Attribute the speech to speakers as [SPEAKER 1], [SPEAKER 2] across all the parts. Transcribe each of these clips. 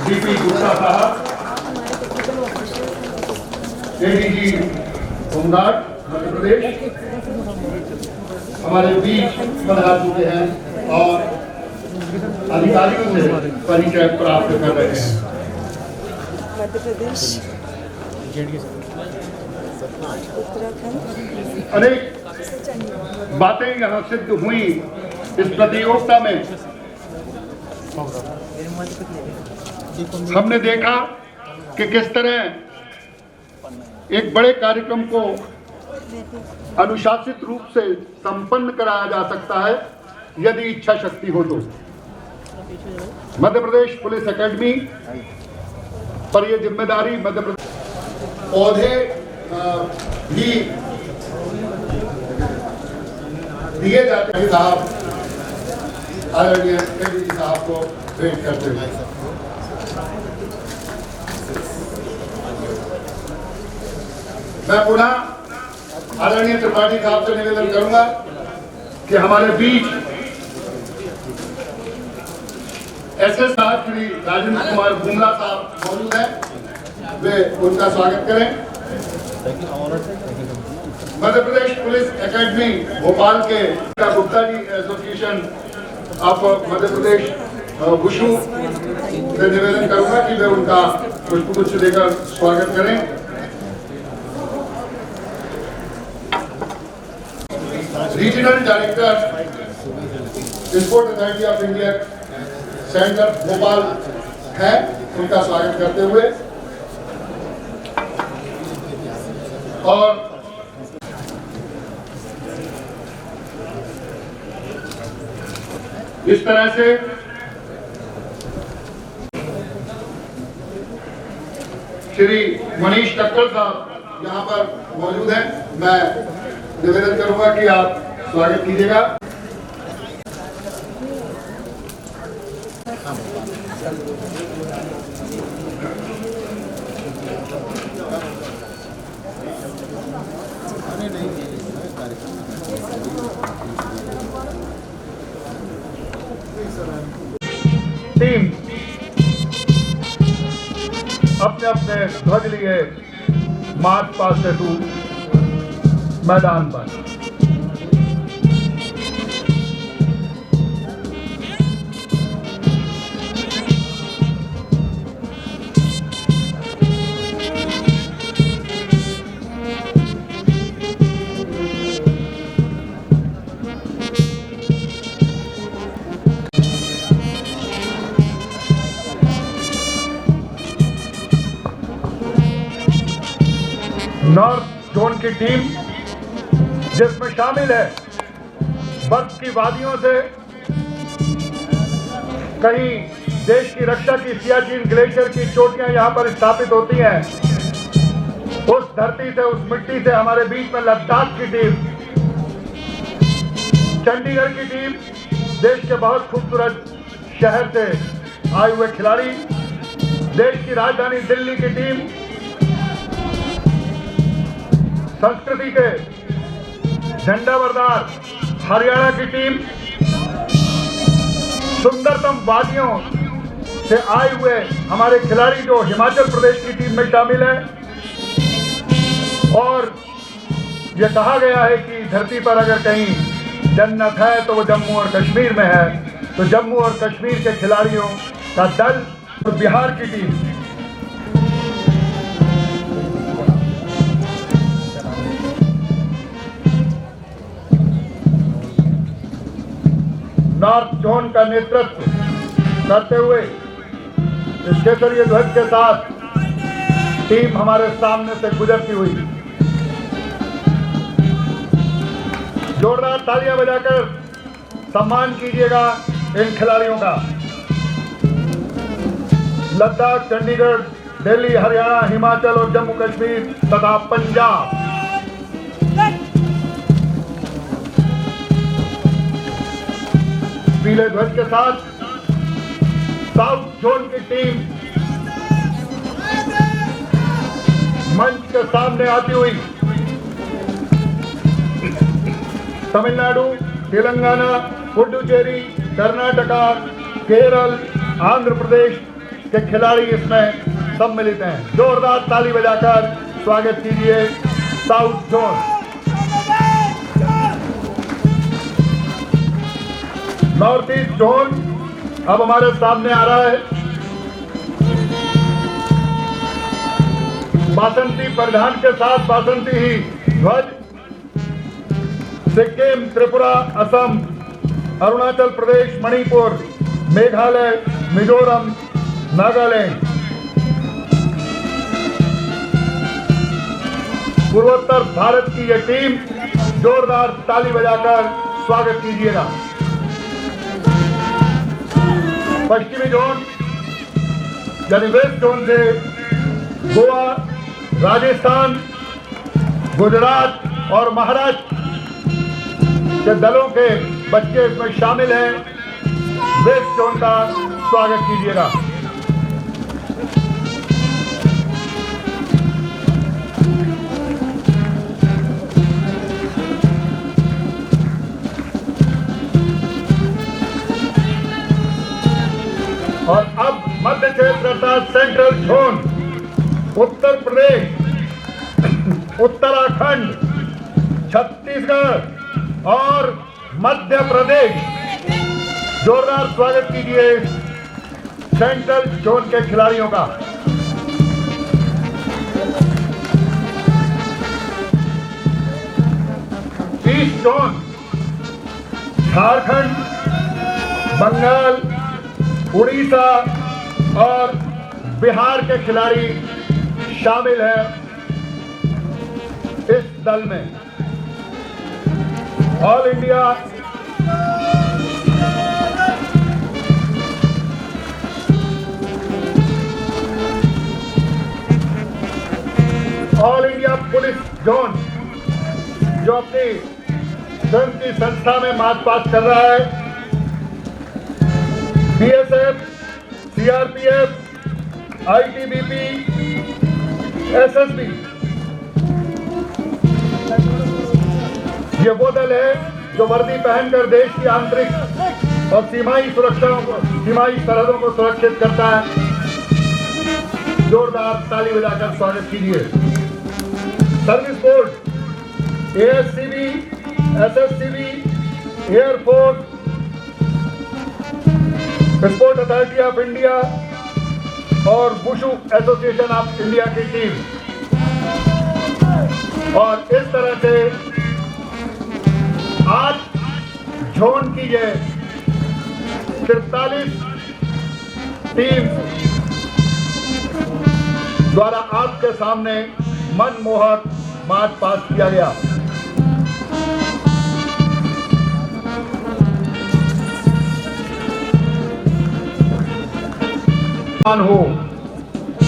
[SPEAKER 1] DP Gupta साहब, ADG home guard Madhya Pradesh हमारे बीच पधार चुके हैं और अधिकारियों से परिचय प्राप्त कर रहे हैं।
[SPEAKER 2] मध्य प्रदेश, उत्तराखंड,
[SPEAKER 1] अनेक बातें यहाँ सिद्ध हुई इस प्रतियोगिता में। हमने देखा कि किस तरह एक बड़े कार्यक्रम को अनुशासित रूप से संपन्न कराया जा सकता है यदि इच्छा शक्ति हो तो। मध्य प्रदेश पुलिस एकेडमी पर यह जिम्मेदारी मध्य प्रदेश पौधे भी दिए जाते हैं। साहब आदरणीय एडीजी साहब को भेंट करते हुए मैं पुनः आदरणीय त्रिपाठी साहब से निवेदन करूंगा कि हमारे बीच एसएस साहब श्री राजेंद्र कुमार बुमरा साहब मौजूद हैं, वे उनका स्वागत करें। मध्य प्रदेश पुलिस एकेडमी भोपाल के Gupta ji association of Madhya Pradesh wushu से निवेदन करूंगा कि वे उनका पुष्पगुच्छ देकर स्वागत करें। Regional director sport authority of India centre Bhopal है, उनका स्वागत करते हुए और इस तरह से श्री मनीष टक्कर साहब यहाँ पर मौजूद हैं। मैं निवेदन करूंगा कि आप स्वागत कीजिएगा। टीम अपने अपने ध्वज लिए मार्च पास्ट टू मैदान पर। नॉर्थ जोन की टीम जिसमें शामिल है बर्फ की वादियों से कहीं देश की रक्षा की सियाचिन ग्लेशियर की चोटियां यहां पर स्थापित होती हैं। उस धरती से, उस मिट्टी से हमारे बीच में लद्दाख की टीम, चंडीगढ़ की टीम, देश के बहुत खूबसूरत शहर से आए हुए खिलाड़ी, देश की राजधानी दिल्ली की टीम, संस्कृति के झंडाबरदार हरियाणा की टीम, सुंदरतम वादियों से आए हुए हमारे खिलाड़ी जो हिमाचल प्रदेश की टीम में शामिल है। और ये कहा गया है कि धरती पर अगर कहीं जन्नत है तो वो जम्मू और कश्मीर में है। तो जम्मू और कश्मीर के खिलाड़ियों का दल और बिहार की टीम नॉर्थ जोन का नेतृत्व करते हुए इस केसरीय ध्वज के साथ टीम हमारे सामने से गुजरती हुई। जोरदार तालियां बजाकर सम्मान कीजिएगा इन खिलाड़ियों का। लद्दाख, चंडीगढ़, दिल्ली, हरियाणा, हिमाचल और जम्मू कश्मीर तथा पंजाब पीले ध्वज के साथ साउथ जोन की टीम मंच के सामने आती हुई तमिलनाडु, तेलंगाना, पुडुचेरी, कर्नाटका, केरल, आंध्र प्रदेश के खिलाड़ी इसमें सम्मिलित हैं। जोरदार ताली बजाकर स्वागत कीजिए south zone. North east zone अब हमारे सामने आ रहा है। बासंती परिधान के साथ बासंती ही ध्वज सिक्किम, त्रिपुरा, असम, अरुणाचल प्रदेश, मणिपुर, मेघालय, मिजोरम, नागालैंड, पूर्वोत्तर भारत की यह टीम जोरदार ताली बजाकर स्वागत कीजिएगा। पश्चिमी जोन यानी वेस्ट जोन से गोवा, राजस्थान, गुजरात और महाराष्ट्र के दलों के बच्चे इसमें शामिल हैं। वेस्ट जोन का स्वागत कीजिएगा। और अब मध्य क्षेत्र अर्थात सेंट्रल जोन, उत्तर प्रदेश, उत्तराखंड, छत्तीसगढ़ और मध्य प्रदेश। जोरदार स्वागत कीजिए सेंट्रल जोन के खिलाड़ियों का। ईस्ट जोन, झारखंड, बंगाल, उड़ीसा और बिहार के खिलाड़ी शामिल हैं इस दल में। ऑल इंडिया पुलिस जोन जो अपनी स्वयं की संस्था में मार्च पास्ट कर रहा है, बीएसएफ, सीआरपीएफ, आईटीबीपी, एसएसबी, ये वो दल है जो वर्दी पहनकर देश की आंतरिक और सीमाई सरहदों को सुरक्षित करता है। जोरदार ताली बजाकर स्वागत कीजिए। Service board, ASCB, SSCB, air force, sport authority of India और वुशु एसोसिएशन ऑफ इंडिया की टीम। और इस तरह से 8 जोन की ये 43 टीम द्वारा आपके सामने मनमोहक मार्च पास किया गया। हो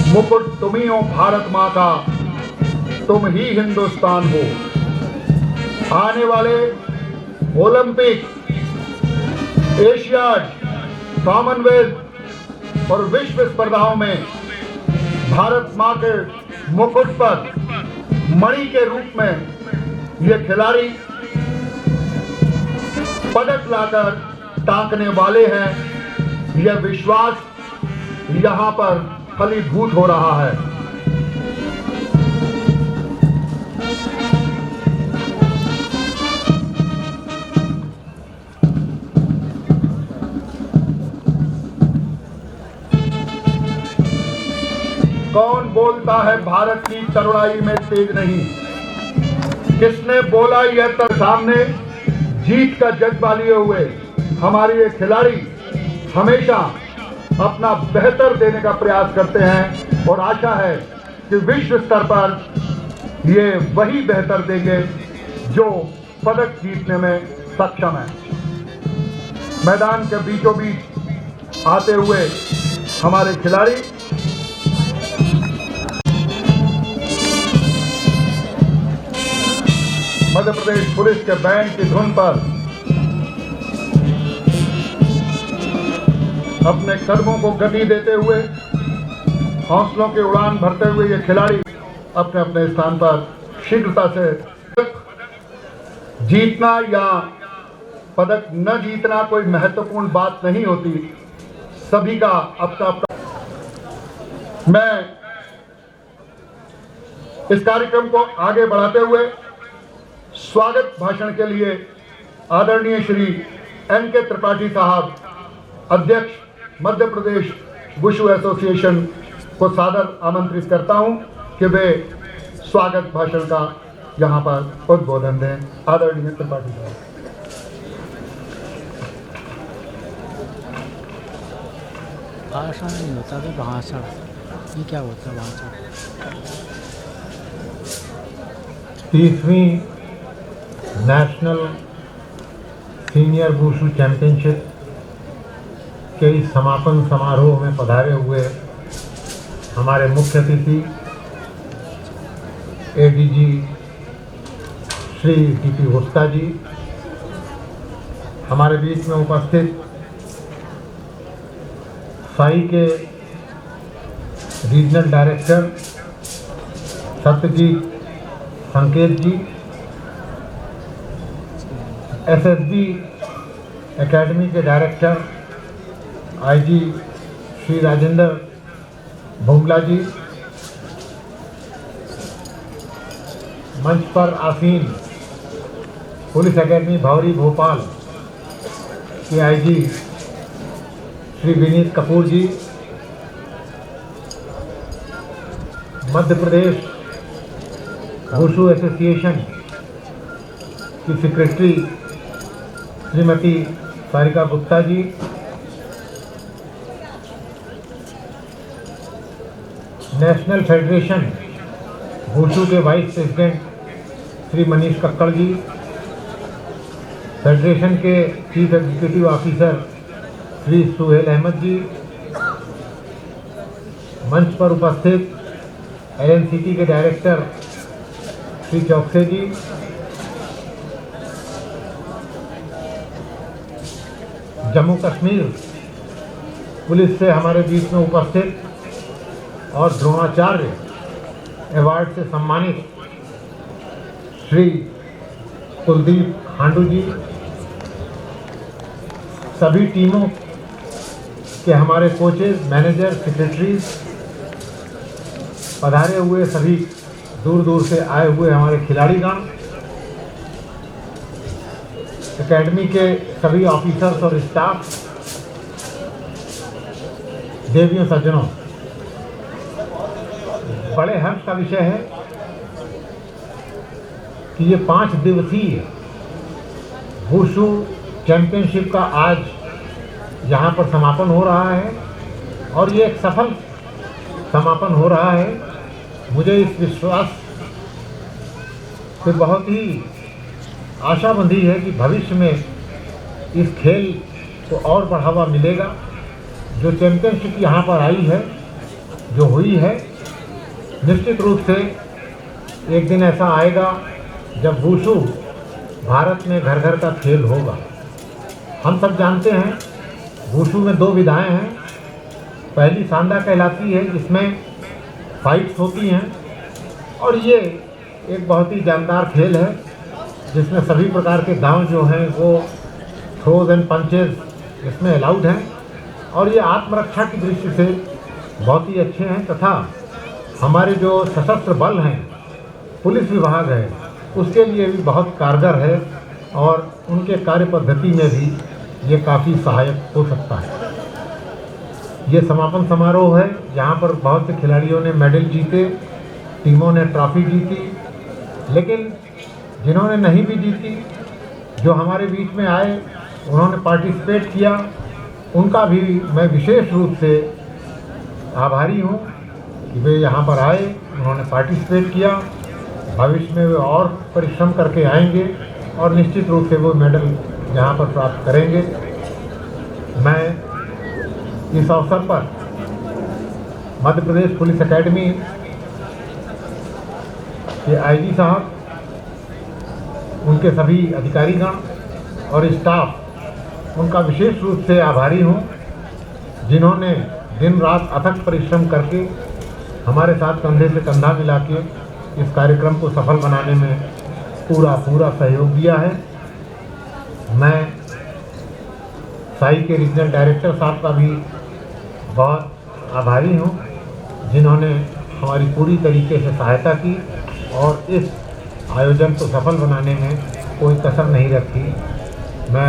[SPEAKER 1] मुकुट तुम्ही हो भारत माँ का, तुम ही हिंदुस्तान हो। आने वाले ओलंपिक, एशियाड, कॉमनवेल्थ और विश्व स्पर्धाओं में भारत माँ के मुकुट पर मणि के रूप में ये खिलाड़ी पदक लाकर टांकने वाले हैं। यह विश्वास यहाँ पर फलीभूत हो रहा है। कौन बोलता है भारत की तरुणाई में तेज नहीं? किसने बोला यह तक सामने जीत का जज्बा लिए हुए हमारे ये खिलाड़ी हमेशा अपना बेहतर देने का प्रयास करते हैं और आशा है कि विश्व स्तर पर ये वही बेहतर देंगे जो पदक जीतने में सक्षम है। मैदान के बीचों बीच आते हुए हमारे खिलाड़ी मध्य प्रदेश पुलिस के बैंड की धुन पर अपने कदमों को गति देते हुए, हौसलों की उड़ान भरते हुए ये खिलाड़ी अपने अपने स्थान पर शीघ्रता से जीतना या पदक न जीतना कोई महत्वपूर्ण बात नहीं होती, सभी का अपना। मैं इस कार्यक्रम को आगे बढ़ाते हुए स्वागत भाषण के लिए आदरणीय श्री NK त्रिपाठी साहब, अध्यक्ष मध्य प्रदेश वुशु एसोसिएशन को सादर आमंत्रित करता हूं कि वे स्वागत भाषण का यहां पर उद्बोधन दें। आदरणीय त्रिपाठी साहब।
[SPEAKER 3] भाषण नहीं होता तो भाषण, ये क्या होता है भाषण?
[SPEAKER 4] 30वीं नेशनल सीनियर वुशु चैंपियनशिप के इस समापन समारोह में पधारे हुए हमारे मुख्य अतिथि ADG श्री TP गुप्ता जी, हमारे बीच में उपस्थित साई के regional director Satyajit Sanket ji, SSB academy के डायरेक्टर IG श्री राजेंद्र भुंगला जी, मंच पर आसीन पुलिस एकेडमी भौरी भोपाल के IG Shri Vineet Kapoor ji, Madhya Pradesh wushu association की secretary Shrimati Sarika Gupta ji, national federation wushu के vice president Shri Manish Kakkar ji, federation के chief executive officer Shri Suhail Ahmed ji, मंच पर उपस्थित LNCT के डायरेक्टर श्री चौकसे जी, जम्मू कश्मीर पुलिस से हमारे बीच में उपस्थित और द्रोणाचार्य अवार्ड से सम्मानित श्री कुलदीप खांडू जी, सभी टीमों के हमारे कोचेज, मैनेजर, सेक्रेटरीज, पधारे हुए सभी दूर दूर से आए हुए हमारे खिलाड़ीगण, एकेडमी के सभी ऑफिसर्स और स्टाफ, देवियों सज्जनों, बड़े हर्ष का विषय है कि ये 5 दिवसीय वुशु चैंपियनशिप का आज यहाँ पर समापन हो रहा है और ये एक सफल समापन हो रहा है। मुझे इस विश्वास से बहुत ही आशा बंधी है कि भविष्य में इस खेल को और बढ़ावा मिलेगा। जो चैंपियनशिप यहाँ पर आई है, जो हुई है, निश्चित रूप से एक दिन ऐसा आएगा जब वुशु भारत में घर घर का खेल होगा। हम सब जानते हैं वुशु में 2 विधाएं हैं। पहली सांडा कहलाती है, जिसमें फाइट्स होती हैं, और ये एक बहुत ही जानदार खेल है जिसमें सभी प्रकार के दांव जो हैं वो थ्रोज एंड पंचेज इसमें अलाउड हैं और ये आत्मरक्षा की दृष्टि से बहुत ही अच्छे हैं। तथा हमारे जो सशस्त्र बल हैं, पुलिस विभाग है, उसके लिए भी बहुत कारगर है और उनके कार्य पद्धति में भी ये काफ़ी सहायक हो सकता है। ये समापन समारोह है, यहाँ पर बहुत से खिलाड़ियों ने मेडल जीते, टीमों ने ट्रॉफी जीती, लेकिन जिन्होंने नहीं भी जीती, जो हमारे बीच में आए, उन्होंने पार्टिसिपेट किया, उनका भी मैं विशेष रूप से आभारी हूँ कि वे यहाँ पर आए, उन्होंने पार्टिसिपेट किया। भविष्य में वे और परिश्रम करके आएंगे और निश्चित रूप से वो मेडल यहाँ पर प्राप्त करेंगे। मैं इस अवसर पर मध्य प्रदेश पुलिस एकेडमी के IG साहब, उनके सभी अधिकारीगण और स्टाफ, उनका विशेष रूप से आभारी हूँ, जिन्होंने दिन रात अथक परिश्रम करके हमारे साथ कंधे से कंधा मिला के इस कार्यक्रम को सफल बनाने में पूरा सहयोग दिया है। मैं साई के रीजनल डायरेक्टर साहब का भी बहुत आभारी हूँ, जिन्होंने हमारी पूरी तरीके से सहायता की और इस आयोजन को सफल बनाने में कोई कसर नहीं रखी। मैं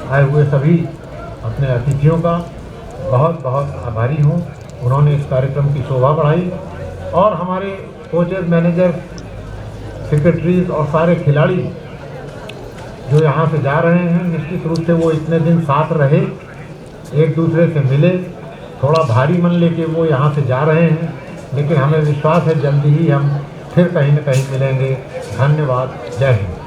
[SPEAKER 4] आए हुए सभी अपने अतिथियों का बहुत बहुत आभारी हूँ। उन्होंने इस कार्यक्रम की शोभा बढ़ाई और हमारे कोचेज, मैनेजर, सेक्रेटरीज और सारे खिलाड़ी जो यहाँ से जा रहे हैं, निश्चित रूप से वो इतने दिन साथ रहे, एक दूसरे से मिले, थोड़ा भारी मन लेके वो यहाँ से जा रहे हैं, लेकिन हमें विश्वास है जल्दी ही हम फिर कहीं न कहीं मिलेंगे। धन्यवाद। जय हिंद।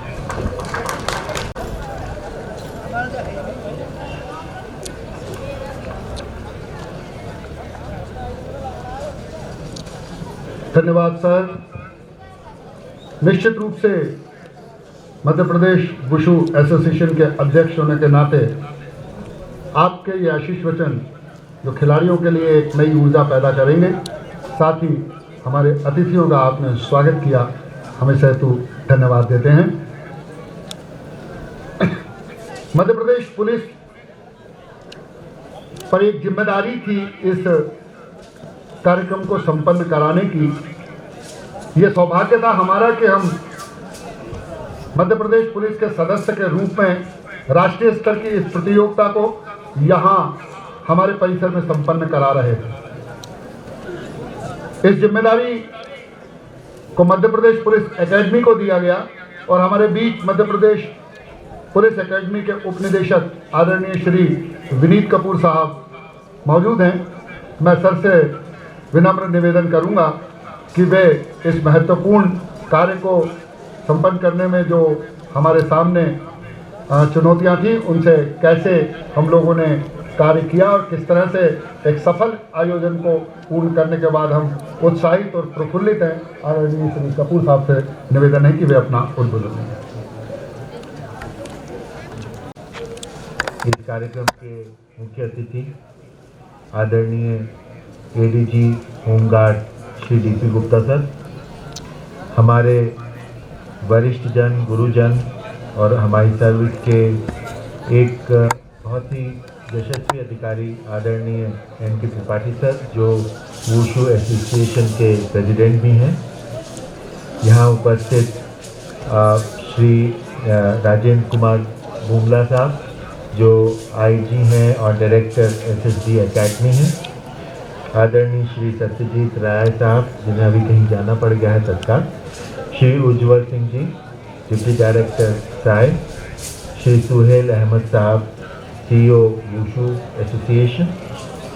[SPEAKER 1] धन्यवाद सर। निश्चित रूप से मध्य प्रदेश वुशु एसोसिएशन के अध्यक्ष होने के नाते आपके ये आशीष वचन जो खिलाड़ियों के लिए एक नई ऊर्जा पैदा करेंगे, साथ ही हमारे अतिथियों का आपने स्वागत किया, हमें सहतु धन्यवाद देते हैं। मध्य प्रदेश पुलिस पर एक जिम्मेदारी थी इस कार्यक्रम को संपन्न कराने की। यह सौभाग्य था हमारा कि हम मध्य प्रदेश पुलिस के सदस्य के रूप में राष्ट्रीय स्तर की इस प्रतियोगिता को यहाँ हमारे परिसर में संपन्न करा रहे थे। इस जिम्मेदारी को मध्य प्रदेश पुलिस एकेडमी को दिया गया और हमारे बीच मध्य प्रदेश पुलिस एकेडमी के उप निदेशक आदरणीय श्री विनीत कपूर साहब मौजूद हैं। मैं सर से विनम्र निवेदन करूंगा कि वे इस महत्वपूर्ण कार्य को संपन्न करने में जो हमारे सामने चुनौतियां थी, उनसे कैसे हम लोगों ने कार्य किया और किस तरह से एक सफल आयोजन को पूर्ण करने के बाद हम उत्साहित और प्रफुल्लित हैं। आदरणीय श्री कपूर साहब से निवेदन है कि वे अपना उद्बोधन दें।
[SPEAKER 4] इस कार्यक्रम के मुख्य अतिथि आदरणीय ADG home guard Shri DP Gupta sir, हमारे वरिष्ठ जन, गुरुजन और हमारी सर्विस के एक बहुत ही यशस्वी अधिकारी आदरणीय एनके त्रिपाठी सर, जो वुशु एसोसिएशन के प्रेसिडेंट भी हैं। यहाँ उपस्थित श्री राजेंद्र कुमार बुमला साहब, जो आईजी हैं और डायरेक्टर एसएसडी एकेडमी हैं। आदरणीय श्री सत्यजीत राय साहब, जिन्हें अभी कहीं जाना पड़ गया है तत्काल। श्री उज्जवल सिंह जी, डिप्टी डायरेक्टर साय। श्री सुहेल अहमद साहब, CEO wushu association.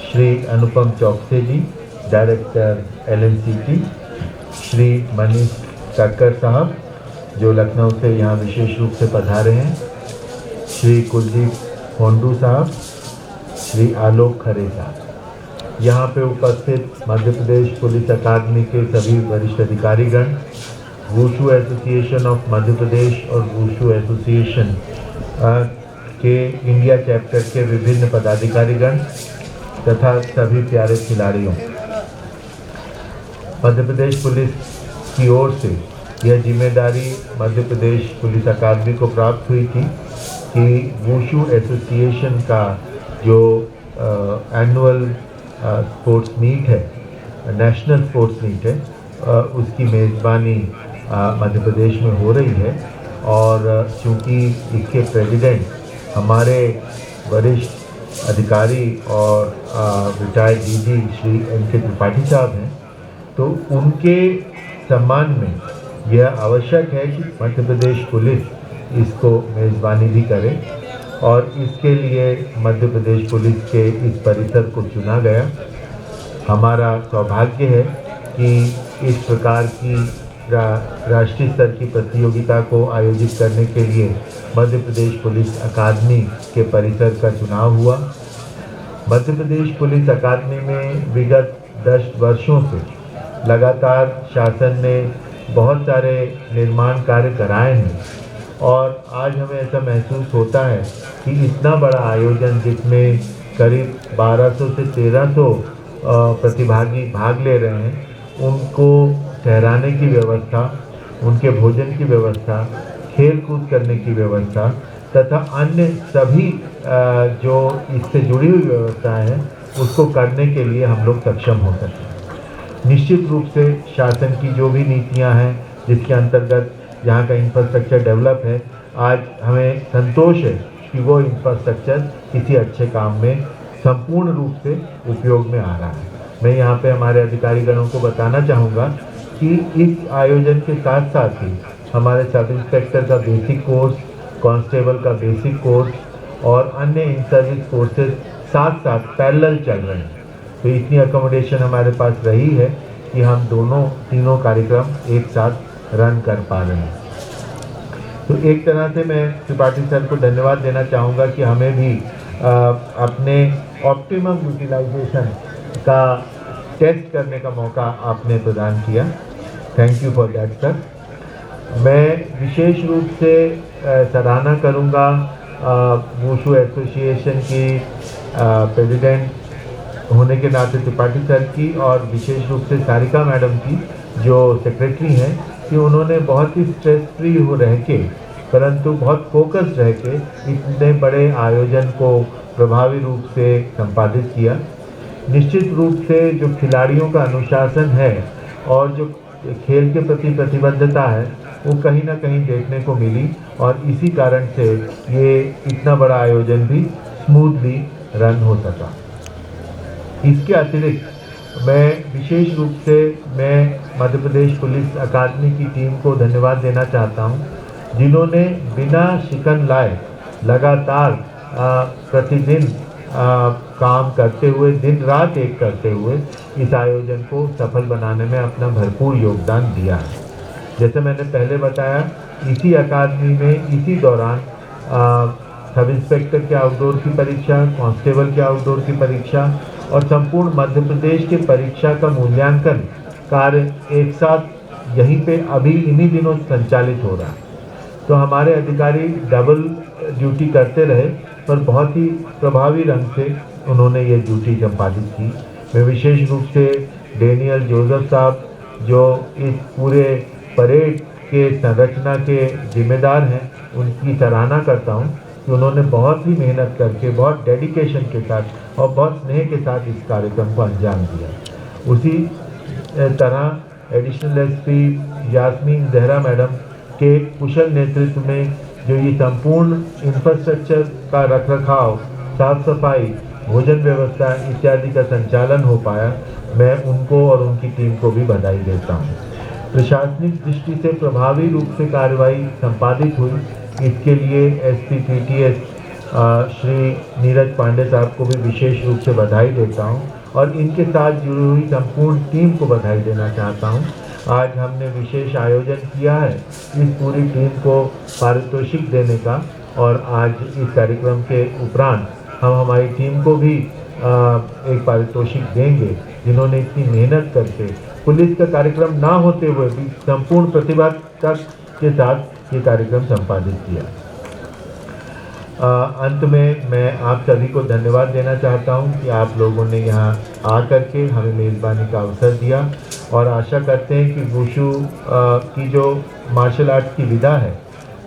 [SPEAKER 4] Shri Anupam Chouksey जी, डायरेक्टर एलएनसीटी। श्री मनीष कक्कर साहब, जो लखनऊ से यहाँ विशेष रूप से पधारे हैं। श्री कुलदीप होंडू साहब, श्री आलोक खरे साहब। यहाँ पे उपस्थित मध्य प्रदेश पुलिस अकादमी के सभी वरिष्ठ अधिकारीगण, वुशु एसोसिएशन ऑफ मध्य प्रदेश और वुशु एसोसिएशन के इंडिया चैप्टर के विभिन्न पदाधिकारीगण तथा सभी प्यारे खिलाड़ियों। मध्य प्रदेश पुलिस की ओर से यह जिम्मेदारी मध्य प्रदेश पुलिस अकादमी को प्राप्त हुई थी कि वुशु एसोसिएशन का जो एनुअल स्पोर्ट्स मीट है, नेशनल स्पोर्ट्स मीट है, उसकी मेज़बानी मध्य प्रदेश में हो रही है। और चूँकि इसके प्रेसिडेंट हमारे वरिष्ठ अधिकारी और retired DG Shri NK Tripathi साहब हैं, तो उनके सम्मान में यह आवश्यक है कि मध्य प्रदेश पुलिस इसको मेज़बानी भी करे और इसके लिए मध्य प्रदेश पुलिस के इस परिसर को चुना गया। हमारा सौभाग्य है कि इस प्रकार की राष्ट्रीय स्तर की प्रतियोगिता को आयोजित करने के लिए मध्य प्रदेश पुलिस अकादमी के परिसर का चुनाव हुआ। मध्य प्रदेश पुलिस अकादमी में विगत 10 वर्षों से लगातार शासन ने बहुत सारे निर्माण कार्य कराए हैं और आज हमें ऐसा महसूस होता है कि इतना बड़ा आयोजन, जिसमें करीब 1200 से 1300 प्रतिभागी भाग ले रहे हैं, उनको ठहराने की व्यवस्था, उनके भोजन की व्यवस्था,
[SPEAKER 5] खेल कूद करने की व्यवस्था तथा अन्य सभी जो इससे जुड़ी हुई व्यवस्थाएं हैं उसको करने के लिए हम लोग सक्षम हो सकते हैं। निश्चित रूप से शासन की जो भी नीतियां हैं जिसके अंतर्गत यहाँ का इंफ्रास्ट्रक्चर डेवलप है, आज हमें संतोष है कि वो इंफ्रास्ट्रक्चर किसी अच्छे काम में संपूर्ण रूप से उपयोग में आ रहा है। मैं यहाँ पे हमारे अधिकारीगणों को बताना चाहूँगा कि इस आयोजन के साथ साथ ही हमारे सब इंस्पेक्टर का बेसिक कोर्स, कांस्टेबल का बेसिक कोर्स और अन्य इन सर्विस कोर्सेज साथ साथ पैरेलल चल रहे हैं। तो इतनी अकोमोडेशन हमारे पास रही है कि हम तीनों कार्यक्रम एक साथ रन कर पा रहे हैं। तो एक तरह से मैं त्रिपाठी सर को धन्यवाद देना चाहूँगा कि हमें भी अपने ऑप्टिमम यूटिलाइजेशन का टेस्ट करने का मौका आपने प्रदान किया। Thank you for that sir. मैं विशेष रूप से सराहना करूँगा वुशु एसोसिएशन की प्रेसिडेंट होने के नाते त्रिपाठी सर की और विशेष रूप से सारिका मैडम की जो सेक्रेटरी हैं कि उन्होंने बहुत ही स्ट्रेस फ्री हो रह के परंतु बहुत फोकस्ड रह के इतने बड़े आयोजन को प्रभावी रूप से संपादित किया। निश्चित रूप से जो खिलाड़ियों का अनुशासन है और जो खेल के प्रति प्रतिबद्धता है वो कहीं ना कहीं देखने को मिली और इसी कारण से ये इतना बड़ा आयोजन भी स्मूथली रन हो सका। इसके अतिरिक्त मैं विशेष रूप से मध्य प्रदेश पुलिस अकादमी की टीम को धन्यवाद देना चाहता हूं, जिन्होंने बिना शिकन लाए लगातार प्रतिदिन काम करते हुए, दिन रात एक करते हुए इस आयोजन को सफल बनाने में अपना भरपूर योगदान दिया है। जैसे मैंने पहले बताया, इसी अकादमी में इसी दौरान सब इंस्पेक्टर के आउटडोर की परीक्षा, कांस्टेबल के आउटडोर की परीक्षा और संपूर्ण मध्य प्रदेश के परीक्षा का मूल्यांकन कार्य एक साथ यहीं पे अभी इन्हीं दिनों संचालित हो रहा है। तो हमारे अधिकारी डबल ड्यूटी करते रहे पर बहुत ही प्रभावी ढंग से उन्होंने ये ड्यूटी संपादित की। मैं विशेष रूप से डेनियल जोसेफ साहब जो इस पूरे परेड के संरचना के जिम्मेदार हैं, उनकी सराहना करता हूं कि उन्होंने बहुत ही मेहनत करके, बहुत डेडिकेशन के साथ और बहुत स्नेह के साथ इस कार्यक्रम को अंजाम दिया। उसी तरह additional SP Yasmeen Zahra madam के कुशल नेतृत्व में जो ये संपूर्ण इंफ्रास्ट्रक्चर का रखरखाव, साफ सफाई, भोजन व्यवस्था इत्यादि का संचालन हो पाया, मैं उनको और उनकी टीम को भी बधाई देता हूँ। प्रशासनिक दृष्टि से प्रभावी रूप से कार्रवाई संपादित हुई, इसके लिए एसपी पीटीएस श्री नीरज पांडे साहब को भी विशेष रूप से बधाई देता हूं और इनके साथ जुड़ी हुई संपूर्ण टीम को बधाई देना चाहता हूं। आज हमने विशेष आयोजन किया है इस पूरी टीम को पारितोषिक देने का और आज इस कार्यक्रम के उपरांत हम हमारी टीम को भी एक पारितोषिक देंगे, जिन्होंने इतनी मेहनत करके पुलिस का कार्यक्रम ना होते हुए भी संपूर्ण प्रतिभा के साथ ये कार्यक्रम संपादित किया। अंत में मैं आप सभी को धन्यवाद देना चाहता हूं कि आप लोगों ने यहाँ आकर के हमें मेज़बानी का अवसर दिया और आशा करते हैं कि वुशु की जो मार्शल आर्ट्स की विधा है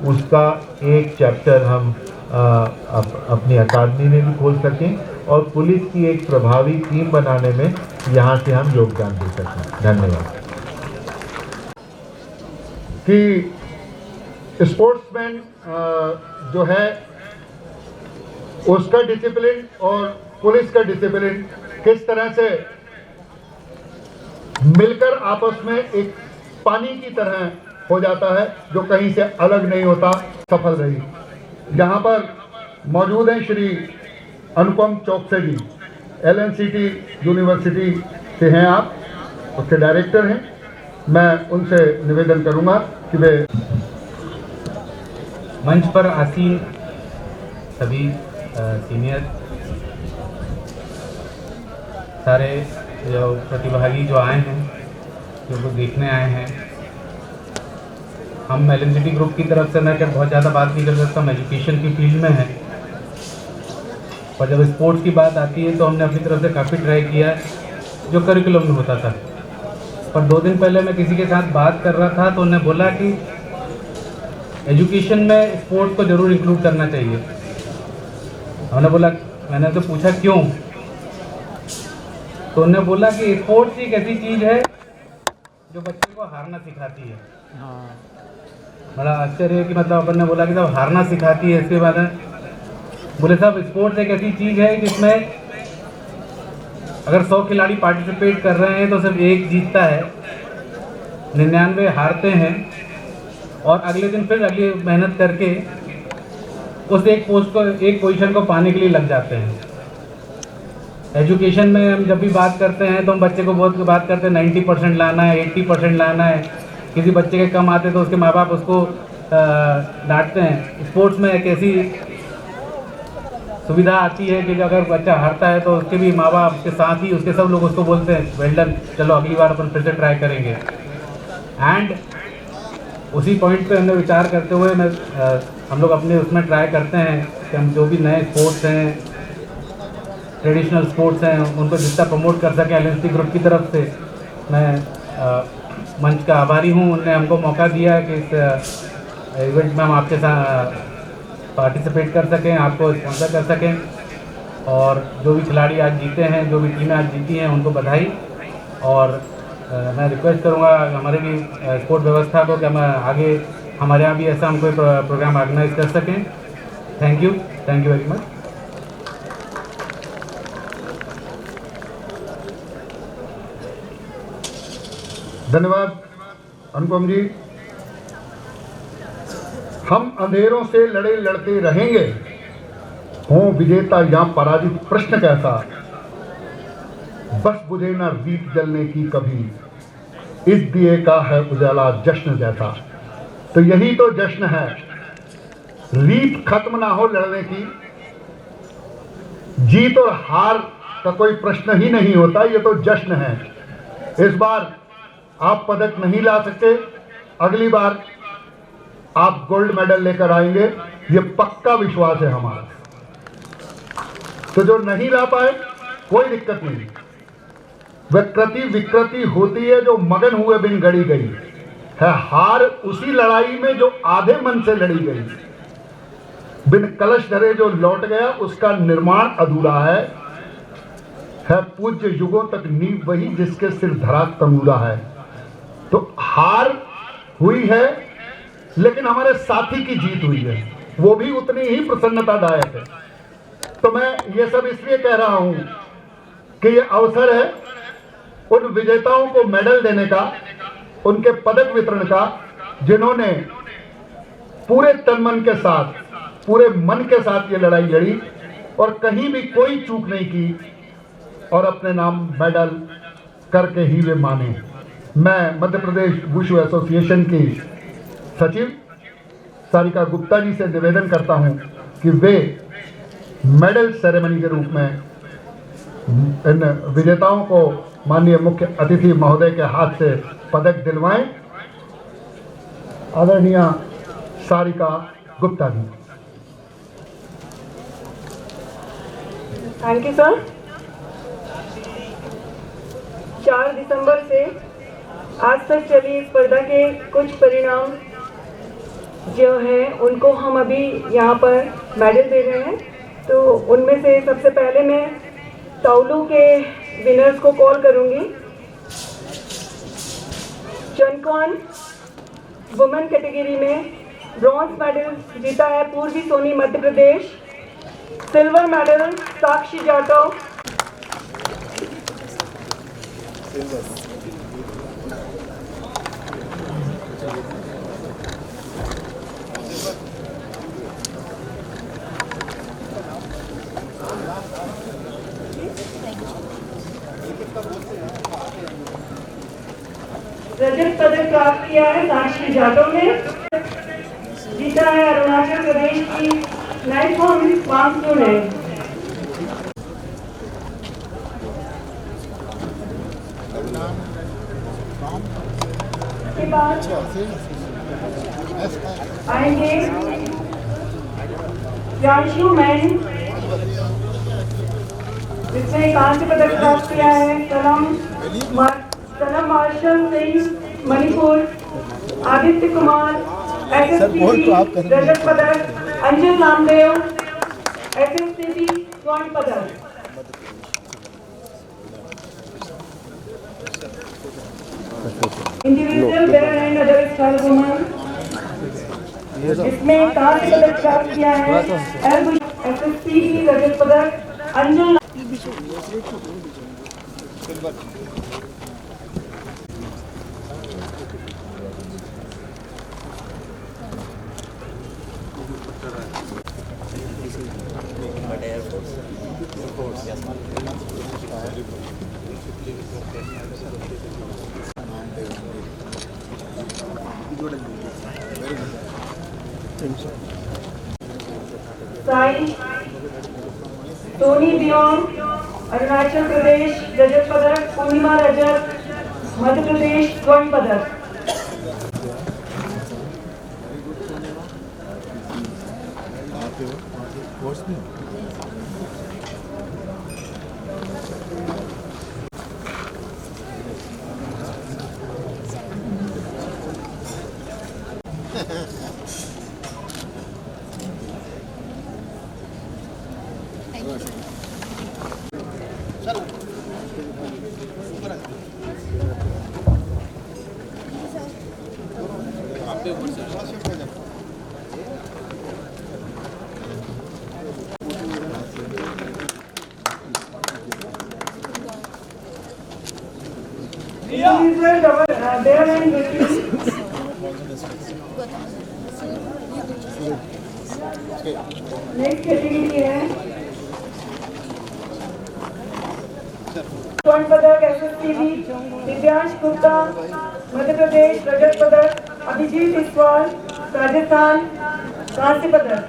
[SPEAKER 5] उसका एक चैप्टर हम अपनी अकादमी में भी खोल सकें और पुलिस की एक प्रभावी टीम बनाने में यहाँ से हम योगदान दे सकें। धन्यवाद।
[SPEAKER 1] कि स्पोर्ट्समैन जो है उसका डिसिप्लिन और पुलिस का डिसिप्लिन किस तरह से मिलकर आपस में एक पानी की तरह हो जाता है, जो कहीं से अलग नहीं होता, सफल रही। यहाँ पर मौजूद हैं श्री अनुपम चौकसे जी, LNCT यूनिवर्सिटी से हैं, आप उसके डायरेक्टर हैं। मैं उनसे निवेदन करूंगा कि वे
[SPEAKER 6] मंच पर आसीन सभी सीनियर सारे जो प्रतिभागी जो आए हैं, जो देखने आए हैं, हम LNCT ग्रुप की तरफ से मैं क्या बहुत ज़्यादा बात नहीं कर सकता, हम एजुकेशन की फील्ड में हैं, पर जब स्पोर्ट्स की बात आती है तो हमने अपनी तरफ से काफ़ी ट्राई किया है जो करिकुलम में होता था। पर 2 दिन पहले मैं किसी के साथ बात कर रहा था तो उन्होंने बोला कि एजुकेशन में स्पोर्ट्स को ज़रूर इंक्लूड करना चाहिए। हमने बोला, मैंने तो पूछा क्यों, तो उन्होंने बोला कि स्पोर्ट्स एक ऐसी चीज़ है जो बच्चे को हारना सिखाती है।
[SPEAKER 3] हाँ
[SPEAKER 6] बड़ा आश्चर्य है कि मतलब अपन ने बोला कि साहब हारना सिखाती है, इसके बाद बोले साहब स्पोर्ट्स एक ऐसी चीज़ है जिसमें अगर 100 खिलाड़ी पार्टिसिपेट कर रहे हैं तो सिर्फ एक जीतता है, 99 हारते हैं और अगले दिन फिर अगली मेहनत करके उस एक पोजीशन को पाने के लिए लग जाते हैं। एजुकेशन में हम जब भी बात करते हैं तो हम बच्चे को बहुत बात करते हैं 90% लाना है, 80% लाना है। किसी बच्चे के कम आते तो उसके माँ बाप उसको डांटते हैं। स्पोर्ट्स में एक ऐसी सुविधा आती है कि अगर बच्चा हारता है तो उसके भी माँ बाप के साथ ही उसके सब लोग उसको बोलते हैं वेल डन, चलो अगली बार अपन फिर से ट्राई करेंगे। एंड उसी पॉइंट पे हमने विचार करते हुए हम लोग अपने उसमें ट्राई करते हैं कि हम जो भी नए स्पोर्ट्स हैं, ट्रेडिशनल स्पोर्ट्स हैं, उनको जितना प्रमोट कर सकें। एलएनसी ग्रुप की तरफ से मैं मंच का आभारी हूँ, उन्होंने हमको मौका दिया है कि इस इवेंट में हम आपके साथ पार्टिसिपेट कर सकें, आपको स्पॉन्सर कर सकें। और जो भी खिलाड़ी आज जीते हैं, जो भी टीमें आज जीती हैं, उनको बधाई। और मैं रिक्वेस्ट करूँगा हमारे भी स्पोर्ट व्यवस्था को कि हम आगे हमारे यहाँ भी ऐसा हम कोई प्रोग्राम ऑर्गेनाइज कर सकें। Thank you very much.
[SPEAKER 1] धन्यवाद अनुपम जी। हम अंधेरों से लड़े लड़ते रहेंगे, हों विजेता या पराजित प्रश्न कैसा, बस बुझे ना रीत जलने की कभी, इस दिए का है उजाला जश्न जैसा। तो यही तो जश्न है, रीत खत्म ना हो लड़ने की। जीत और हार का कोई प्रश्न ही नहीं होता, ये तो जश्न है। इस बार आप पदक नहीं ला सकते, अगली बार आप गोल्ड मेडल लेकर आएंगे, ये पक्का विश्वास है हमारा। तो जो नहीं ला पाए कोई दिक्कत नहीं, विकृति विकृति होती है जो मगन हुए बिन गढ़ी गई है। हार उसी लड़ाई में जो आधे मन से लड़ी गई, बिन कलश धरे जो लौट गया उसका निर्माण अधूरा है पूज्य युगों तक नींव वही जिसके सिर धरा तनूरा है। तो हार हुई है लेकिन हमारे साथी की जीत हुई है, वो भी उतनी ही प्रसन्नतादायक है। तो मैं ये सब इसलिए कह रहा हूं कि ये अवसर है उन विजेताओं को मेडल देने का, उनके पदक वितरण का, जिन्होंने पूरे तन मन के साथ, पूरे मन के साथ ये लड़ाई लड़ी और कहीं भी कोई चूक नहीं की और अपने नाम मेडल करके ही वे माने। मैं मध्य प्रदेश वुशु एसोसिएशन की सचिव सारिका गुप्ता जी से निवेदन करता हूं कि वे मेडल सेरेमनी के रूप में इन विजेताओं को माननीय मुख्य अतिथि महोदय के हाथ से पदक दिलवाएं। आदरणीय Sarika Gupta ji.
[SPEAKER 2] Thank you sir. 4 दिसंबर से आज तक चली इस स्पर्धा के कुछ परिणाम जो हैं उनको हम अभी यहाँ पर मेडल दे रहे हैं। तो उनमें से सबसे पहले मैं ताउलू के विनर्स को कॉल करूँगी। चनकॉन वुमेन कैटेगरी में ब्रॉन्ज मेडल जीता है पूर्वी सोनी मध्य प्रदेश। सिल्वर मेडल साक्षी जाटव। रजत पदक प्राप्त किया है साक्षी जाटव ने। जीता है अरुणाचल प्रदेश की नाइफॉर्म वांगचू ने। के बाद आएंगे याशु मैन, जिसने कांस्य पदक प्राप्त किया है कलम मार्शल सिंह मणिपुर। आदित्य कुमार SSCB रजत पदक अंजन नामदेव, SSCB स्वर्ण पदक। Individual wear and other style women, इसमें कांस्य पदक प्राप्त किया है SSCB रजत पदक अंजन। साई सोनी बियोन अरुणाचल प्रदेश रजत पदक, पूर्णिमा रजत मध्य प्रदेश स्वर्ण पदक। नेक्स्ट कैटेगरी है स्वर्ण पदक SSCB दिव्यांश गुप्ता मध्य प्रदेश रजत पदक, अभिजीत इस्वाल राजस्थान कांस्य पदक।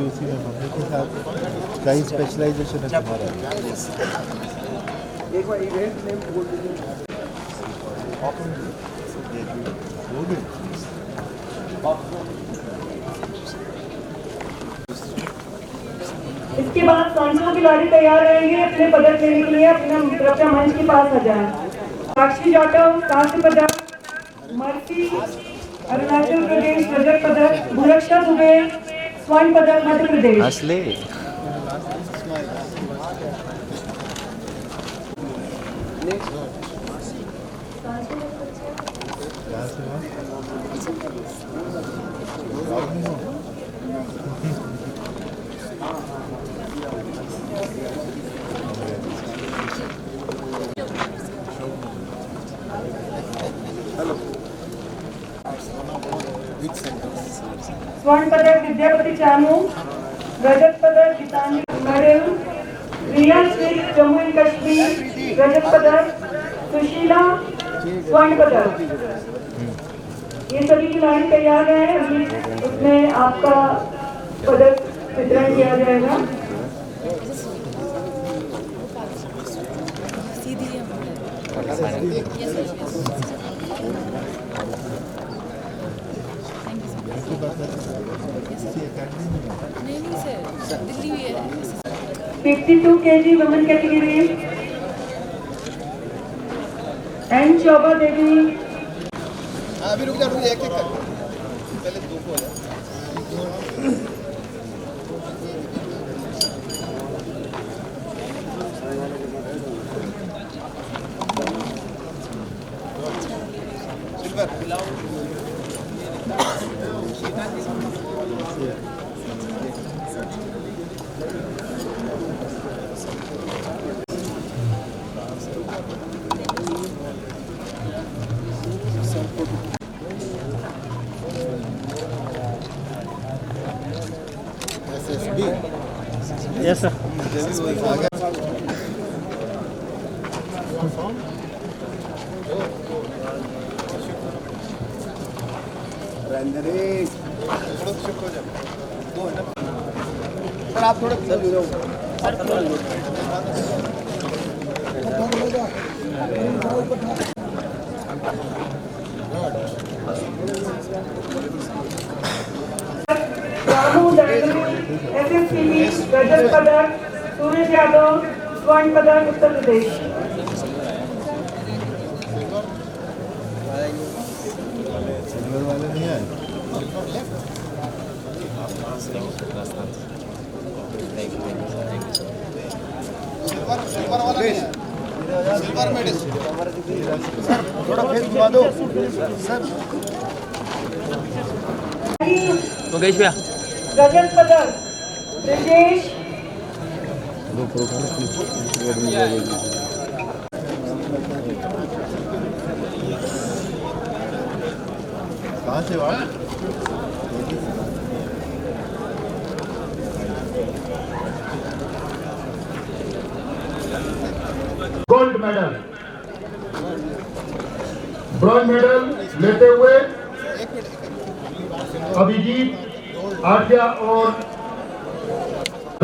[SPEAKER 7] उसी में मम्मी के साथ कई स्पेशलाइजेशन है तुम्हारा। एक बार इवेंट नेम बोल दीजिए।
[SPEAKER 2] इसके बाद सांसदों खिलाड़ी तैयार रहेंगे अपने पदक लेने के लिए, अपना कृपया मंच के पास आ जाए। साक्षी जाटव कांस्य पदक, मर्सी अरुणाचल प्रदेश रजत पदक, भुलक्षा दुबे स्वर्ण पदक मध्य प्रदेश। स्वर्ण पदक विद्यापति चामू, रजत पदक गीतांजलि मेडल, रिया शेख जम्मू एंड कश्मीर रजत पदक, सुशीला स्वर्ण पदक। ये सभी खिलाड़ी तैयार हैं, उसमें आपका पदक वितरण किया जाएगा।
[SPEAKER 8] नहीं sir, Delhi
[SPEAKER 2] 52 kg women category N Chouba Devi.
[SPEAKER 7] अभी रुक जा एक एक कर पहले दो को हो
[SPEAKER 3] यस सर।
[SPEAKER 7] सर आप थोड़ा
[SPEAKER 2] SSCB रजत पदक, सूरज यादव स्वर्ण पदक उत्तर प्रदेश।
[SPEAKER 7] थोड़ा फेस घुमा दो सर।
[SPEAKER 2] रजत पदक ब्रिजेश
[SPEAKER 7] कहाँ से बात?
[SPEAKER 1] गोल्ड मेडल, ब्रॉन्ज मेडल लेते हुए अभिजीत आठिया और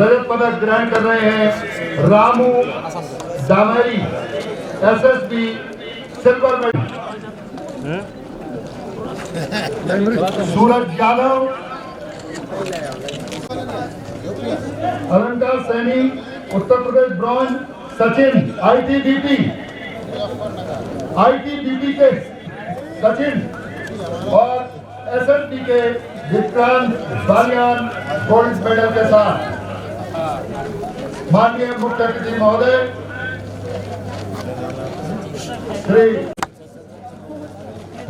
[SPEAKER 1] रजत पदक ग्रहण कर रहे हैं Ramu दामेरी SSB silver medal, Suraj Yadav अलंकार सैनी उत्तर प्रदेश ब्रॉन्ज, सचिन आईटीबीपी के सचिन और एसएसबी के विक्रांत बालियान गोल्ड मेडल के साथ माननीय मुख्य अतिथि महोदय श्री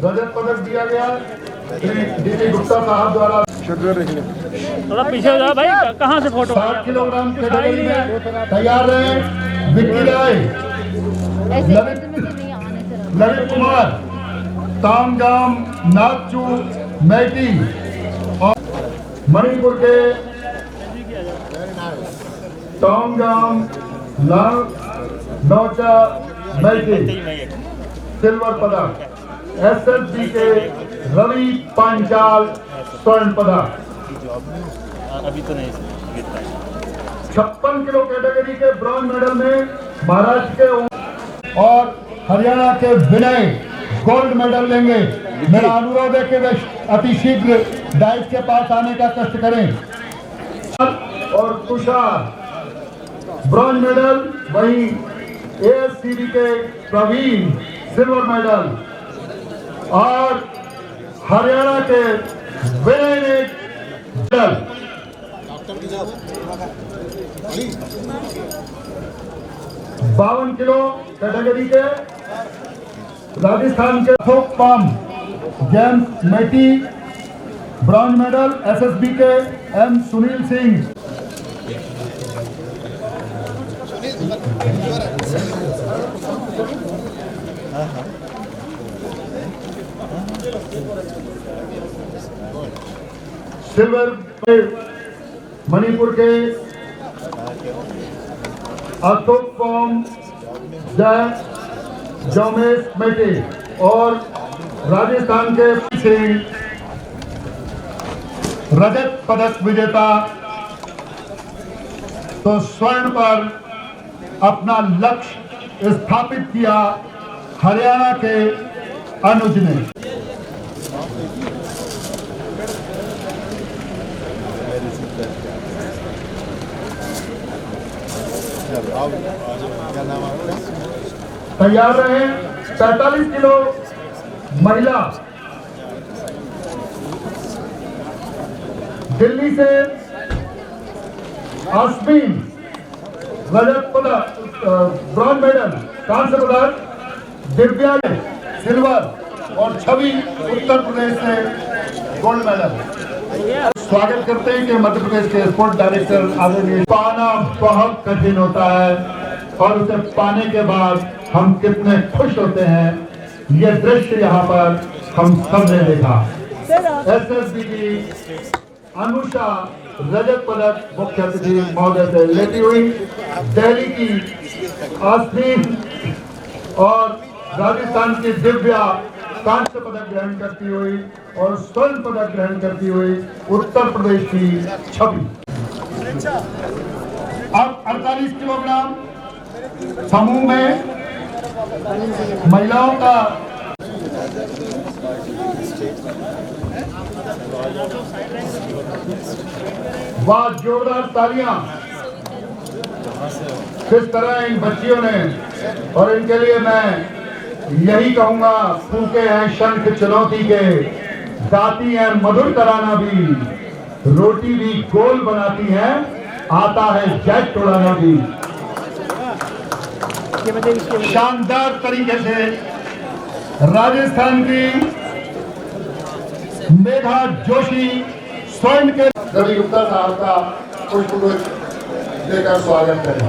[SPEAKER 1] रजत पदक दिया गया श्री डीटी गुप्ता साहब द्वारा
[SPEAKER 3] थोड़ा पीछे हो जाओ भाई, कहाँ से फोटो?
[SPEAKER 1] 60 किलोग्राम कैटेगरी में तैयार रहे विक्की राय, ललित कुमार, तामजाम नागचू मैटी और मणिपुर के तामजाम नौचा मैटी सिल्वर पदक, एसएसबी के रवि पांचाल स्वर्ण पदक,
[SPEAKER 9] अभी तो नहीं
[SPEAKER 1] 56 किलो कैटेगरी के ब्रॉन्ज मेडल में महाराष्ट्र के और हरियाणा के विनय गोल्ड मेडल लेंगे। मेरा अनुरोध है कि वे अतिशीघ्र डाइस के पास आने का कष्ट करें। और तुषार ब्रॉन्ज मेडल, वहीं एएससीबी के प्रवीण सिल्वर मेडल और हरियाणा के विनय ने मेडल। 52 किलो कैटेगरी के राजस्थान के थोकपाम जेम्स मेटी ब्रॉन्ज मेडल, एसएसबी के एम सुनील सिंह। सिल्वर मणिपुर के अथोकम जोमेश मेटे और राजस्थान के सिंह रजत पदक विजेता। तो स्वर्ण पर अपना लक्ष्य स्थापित किया हरियाणा के अनुज ने।
[SPEAKER 7] क्या नाम आपका?
[SPEAKER 1] तैयार रहे 45 किलो महिला, दिल्ली से आसमीन रजत पदक ब्रॉन्ज मेडल, कांस्य पदक, दिव्या सिल्वर और छवि उत्तर प्रदेश से गोल्ड मेडल। स्वागत करते हैं कि मध्य प्रदेश के स्पोर्ट्स डायरेक्टर आदरणीय। पाना बहुत कठिन होता है और उसे पाने के बाद हम कितने खुश होते हैं, ये दृश्य यहाँ पर हम सब ने देखा। एसएसबी की अनुषा रजत पदक मुख्य अतिथि महोदय से लेती हुई, दिल्ली की आसमीन और राजस्थान की दिव्या कांस्य पदक ग्रहण करती हुई और स्वर्ण पदक ग्रहण करती हुई उत्तर प्रदेश की छवि। अब 48 किलोग्राम समूह में महिलाओं का वाह, जोरदार तालियां किस तरह इन बच्चियों ने, और इनके लिए मैं यही कहूंगा, फूके हैं शंख चुनौती के, गाती हैं मधुर तराना भी, रोटी भी गोल बनाती हैं, आता है जेट उड़ाना भी। शानदार तरीके से राजस्थान की मेधा जोशी स्वर्ण के रवि गुप्ता साहब का पुष्पगुच्छ देकर स्वागत करें।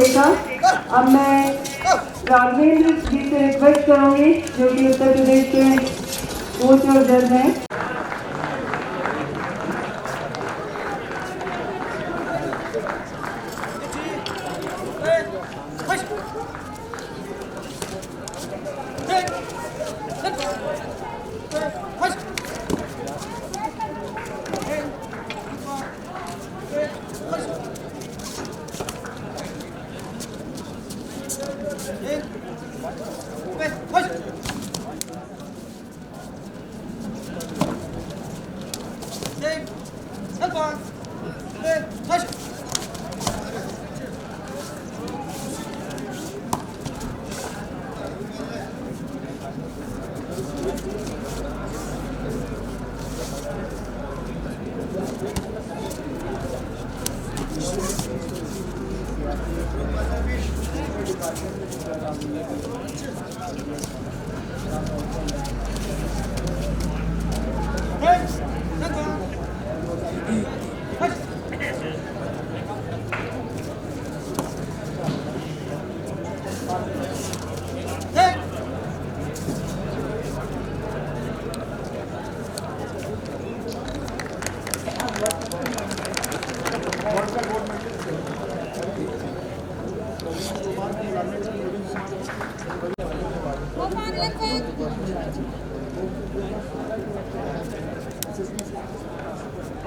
[SPEAKER 2] देखा। अब मैं राघवेंद्र जी से रिक्वेस्ट करूंगी, जो कि उत्तर प्रदेश के कोच और जज हैं।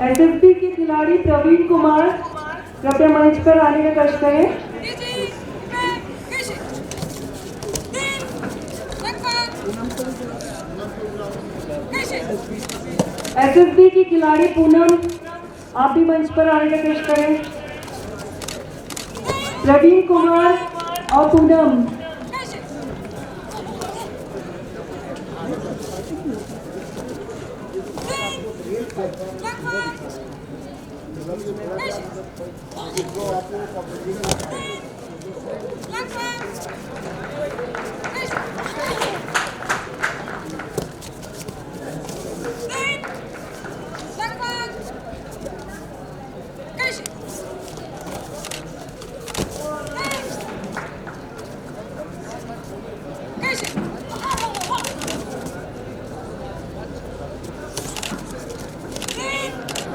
[SPEAKER 2] एसएसबी के खिलाड़ी प्रवीण कुमार कृपया मंच पर आने का कष्ट करें। एसएसबी की खिलाड़ी पूनम, आप भी मंच पर आने का कष्ट करें। प्रवीण कुमार और पूनम।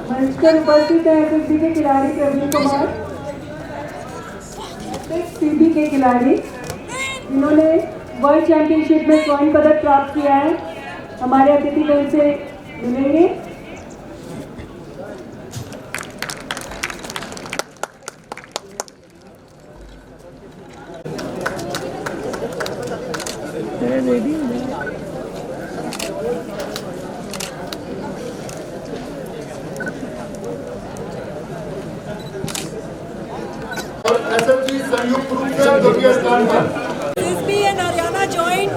[SPEAKER 2] मंच पर उपस्थित है एसएसबी के खिलाड़ी प्रवीण कुमार, सीबी के खिलाड़ी जिन्होंने वर्ल्ड चैंपियनशिप में स्वर्ण पदक प्राप्त किया है। हमारे अतिथि को इनसे मिलेंगे।
[SPEAKER 1] और एसएसबी संयुक्त रूप से द्वितीय स्थान पर।
[SPEAKER 8] SSB and Haryana joint.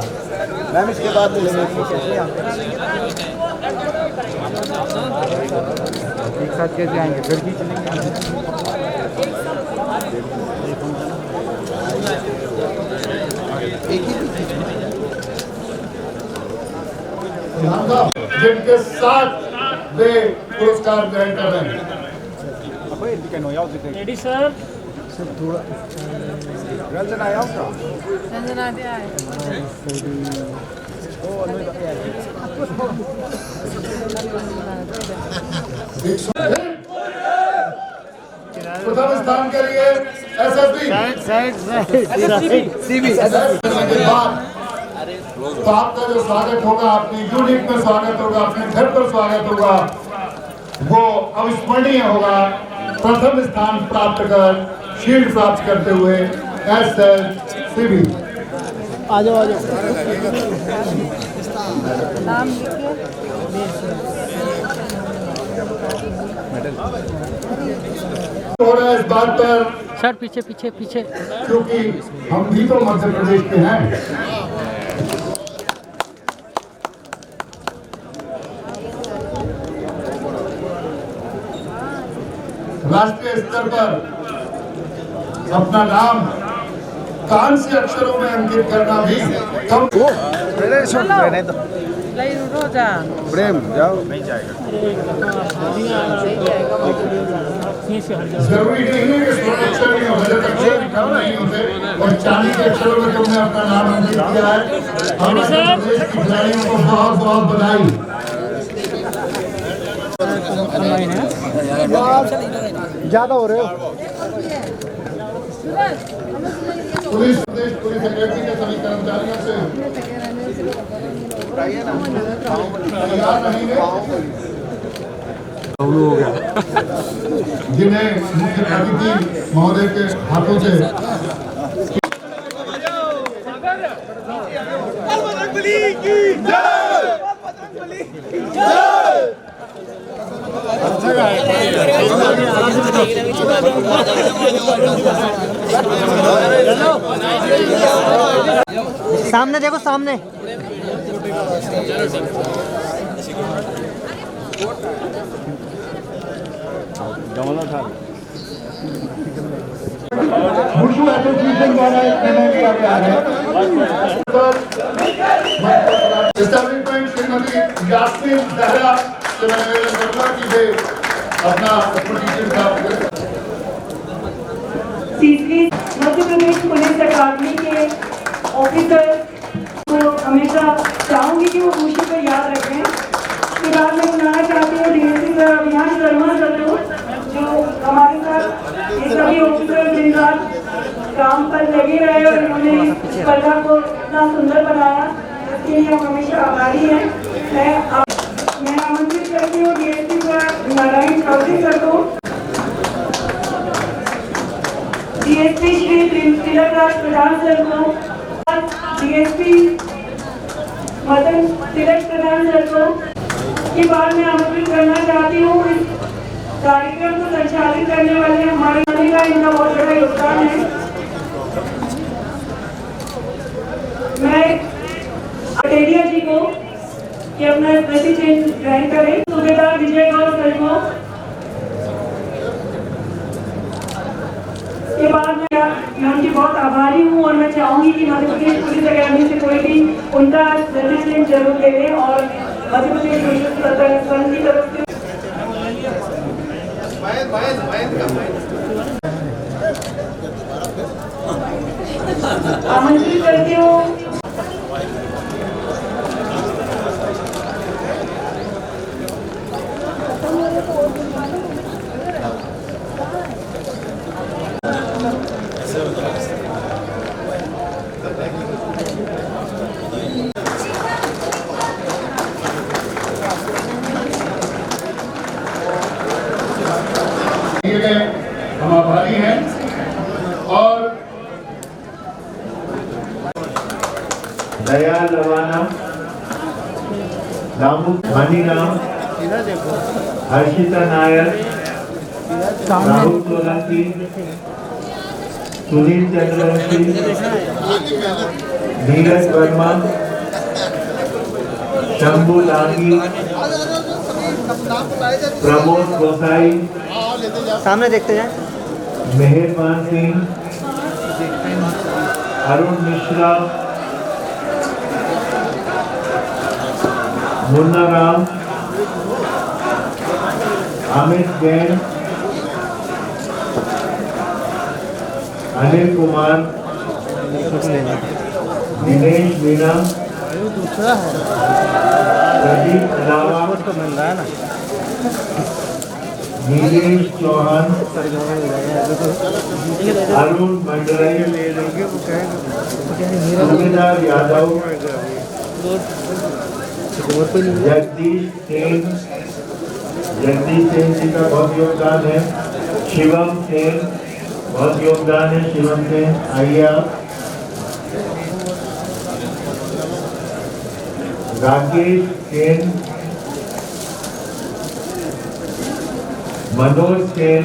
[SPEAKER 7] Ma'am इसके बाद मिलेंगे
[SPEAKER 3] एक साथ कैसे आएंगे, फिर भी चलेंगे।
[SPEAKER 1] जिनके साथ वे पुरस्कार ग्रहण कर रहे हैं।
[SPEAKER 3] Ready sir.
[SPEAKER 7] थोड़ा रंजना आया होगा।
[SPEAKER 8] रंजना दे आए।
[SPEAKER 1] प्रथम स्थान के लिए एसएसबी। तो आपका जो स्वागत होगा, अपनी यूनिट में स्वागत होगा, अपने घर पर स्वागत होगा, वो अविस्मरणीय होगा। प्रथम स्थान प्राप्त कर शील्ड प्राप्त करते हुए एसएसबी।
[SPEAKER 3] आ जाओ आ जाओ।
[SPEAKER 8] नाम लिखिए।
[SPEAKER 1] हो रहा है इस बात पर
[SPEAKER 3] सर पीछे पीछे पीछे,
[SPEAKER 1] क्योंकि हम भी तो मध्य प्रदेश के हैं। राष्ट्रीय स्तर पर अपना नाम कांस्य अक्षरों में अंकित करना भी कम।
[SPEAKER 7] प्रेम जाओ।
[SPEAKER 1] जरूरी नहीं है कि स्वर्ण अक्षर ही होते, अक्षर नहीं होते, और चांदी के अक्षरों में तुमने अपना नाम अंकित किया है। हम मध्य प्रदेश की खिलाड़ियों को बहुत बहुत बधाई।
[SPEAKER 7] ज्यादा हो रहे हो।
[SPEAKER 1] पुलिस सेक्रेटरी के सभी कर्मचारियों से तैयार रहेंगे, जिन्हें मुख्य अतिथि महोदय के हाथों से
[SPEAKER 3] सामने देखो, सामने।
[SPEAKER 1] वुशु एसोसिएशन द्वारा निर्णय लिया गया है। एस्टैब्लिशमेंट श्रीमती यास्मीन जहरा से मैं निवेदन करूंगा कि वे अपना पोजीशन प्राप्त करें।
[SPEAKER 2] तीसरी, मध्य प्रदेश पुलिस अकादमी के ऑफिसर को हमेशा चाहूंगी कि वो वुशु को याद रखें। इसके बाद मैं बुलाना चाहती हूँ डीएसपी सर अभियान शर्मा सर को, जो हमारे साथ ये सभी ऑफिसर दिन रात काम पर लगे रहे और उन्होंने स्पर्धा को इतना सुंदर बनाया, इसके लिए हम हमेशा आभारी हैं। मैं आमंत्रित करती हूँ DSP sir Narayan Chaudhary sir को, डीएसपी श्री तिलक राज प्रधान सर को, डीएसपी मदन तिलक प्रधान सर को के बाद में आमंत्रित करना चाहती हूँ। इस कार्यक्रम को संचालित करने वाले हमारे का इनका बहुत बड़ा योगदान है। मैं अटेरिया जी को कि अपना स्मृति चिन्ह ग्रहण करें। सूबेदार विजय गौर सर को के बाद मैं उनकी बहुत आभारी हूँ और मैं चाहूंगी कि मध्य प्रदेश पुलिस अकादमी से कोई भी उनका स्मृति चिन्ह जरूर ले लें और मध्य प्रदेश पुलिस संघ की तरफ से आमंत्रित करती हूँ।
[SPEAKER 1] हम आभारी हैं और
[SPEAKER 5] दया लवाना, दामू मणिराम, हर्षिता नायर, राहुल सोलंकी, सुनील चंद्रवंशी, नीरज वर्मा, शंभू लांगी, प्रमोद गोसाई,
[SPEAKER 3] सामने देखते जाए,
[SPEAKER 5] मेहरबान सिंह, अरुण मिश्रा, मुन्ना राम, अमित जैन, अनिल कुमार, दिनेश मीना, प्रदीप अलावा, नीलेश चौहान, अरुण मंडराई, सूबेदार यादव, जगदीश सेन जी का बहुत योगदान है। शिवम सेन बहुत योगदान है। शिवम सेन आइए आप। राकेश सेन, मनोज सेन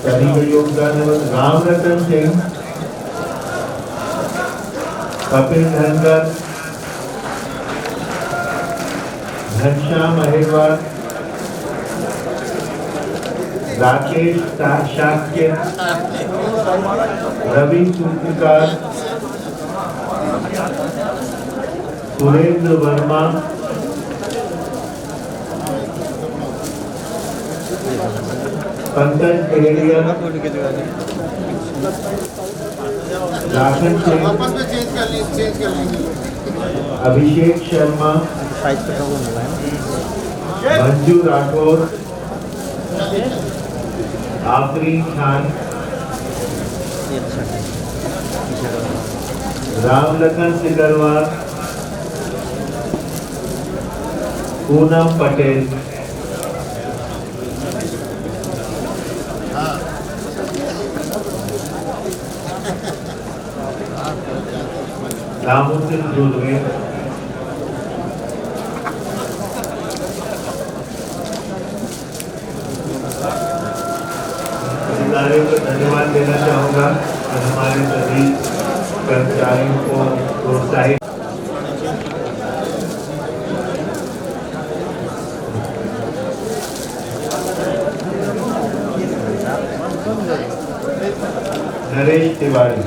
[SPEAKER 5] सभी का योगदान है। राम रतन सिंह, कपिल धनगर, घनश्याम अहिरवार, राकेश शाक्य, रवि सूत्रकार, सुरेंद्र वर्मा, पंकज केडिया, राशन सिंह, अभिषेक शर्मा, मंजू राठौर, आफरीन खान, रामलखन सिकरवार, पूनम पटेल, रामोसिंह जोधवे, अधिकारियों को धन्यवाद देना चाहूँगा और हमारे सभी कर्मचारियों को प्रोत्साहित। नरेश तिवारी,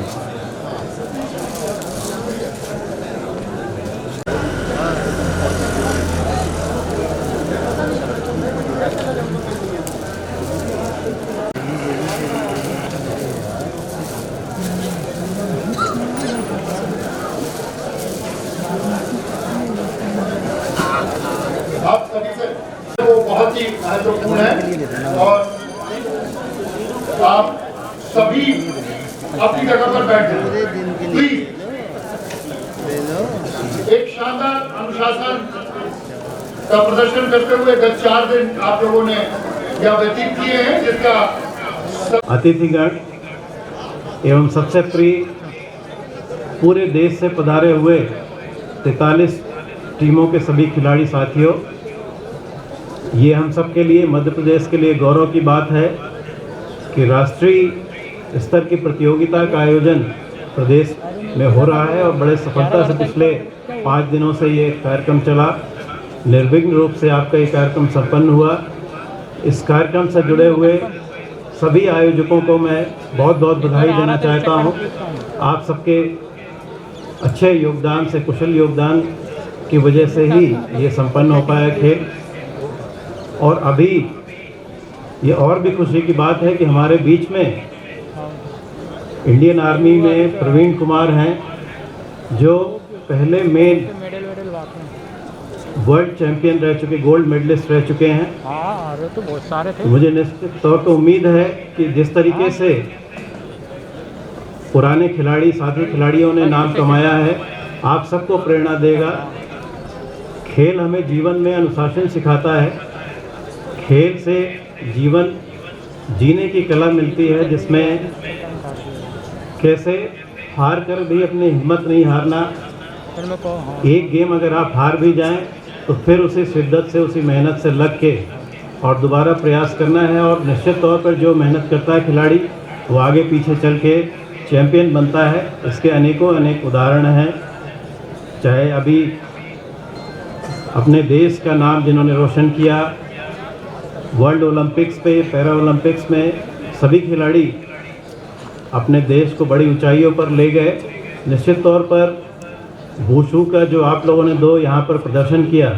[SPEAKER 1] आप सभी से वो बहुत ही महत्वपूर्ण है और आप सभी अपनी जगह पर बैठ जाएं प्लीज। एक शानदार अनुशासन का प्रदर्शन करते हुए गत 4 दिन आप लोगों ने यह व्यतीत किए हैं, जिसका
[SPEAKER 5] अतिथिगण एवं सबसे प्रिय पूरे देश से पधारे हुए 43 टीमों के सभी खिलाड़ी साथियों, ये हम सब के लिए, मध्य प्रदेश के लिए गौरव की बात है कि राष्ट्रीय स्तर की प्रतियोगिता का आयोजन प्रदेश में हो रहा है और बड़े सफलता से पिछले 5 दिनों से ये कार्यक्रम चला। निर्विघ्न रूप से आपका ये कार्यक्रम संपन्न हुआ। इस कार्यक्रम से जुड़े हुए सभी आयोजकों को मैं बहुत बहुत बधाई देना चाहता हूँ। आप सबके अच्छे योगदान से, कुशल योगदान की वजह से ही ये संपन्न हो पाया खेल। और अभी ये और भी खुशी की बात है कि हमारे बीच में इंडियन आर्मी में प्रवीण कुमार हैं, जो पहले मेन वर्ल्ड चैंपियन रह चुके, गोल्ड मेडलिस्ट रह चुके हैं।
[SPEAKER 3] तो बहुत सारे थे।
[SPEAKER 5] मुझे निश्चित तौर पर उम्मीद है कि जिस तरीके से पुराने खिलाड़ी, साथी खिलाड़ियों ने नाम कमाया है, आप सबको प्रेरणा देगा। खेल हमें जीवन में अनुशासन सिखाता है। खेल से जीवन जीने की कला मिलती है, जिसमें कैसे हार कर भी अपनी हिम्मत नहीं हारना। एक गेम अगर आप हार भी जाएं तो फिर उसी शिद्दत से, उसी मेहनत से लग के और दोबारा प्रयास करना है। और निश्चित तौर पर जो मेहनत करता है खिलाड़ी, वो आगे पीछे चल के चैंपियन बनता है। इसके अनेकों अनेक उदाहरण हैं। चाहे अभी अपने देश का नाम जिन्होंने रोशन किया, वर्ल्ड ओलंपिक्स पे, पैरा ओलंपिक्स में सभी खिलाड़ी अपने देश को बड़ी ऊंचाइयों पर ले गए। निश्चित तौर पर वुशु का जो आप लोगों ने 2 यहाँ पर प्रदर्शन किया,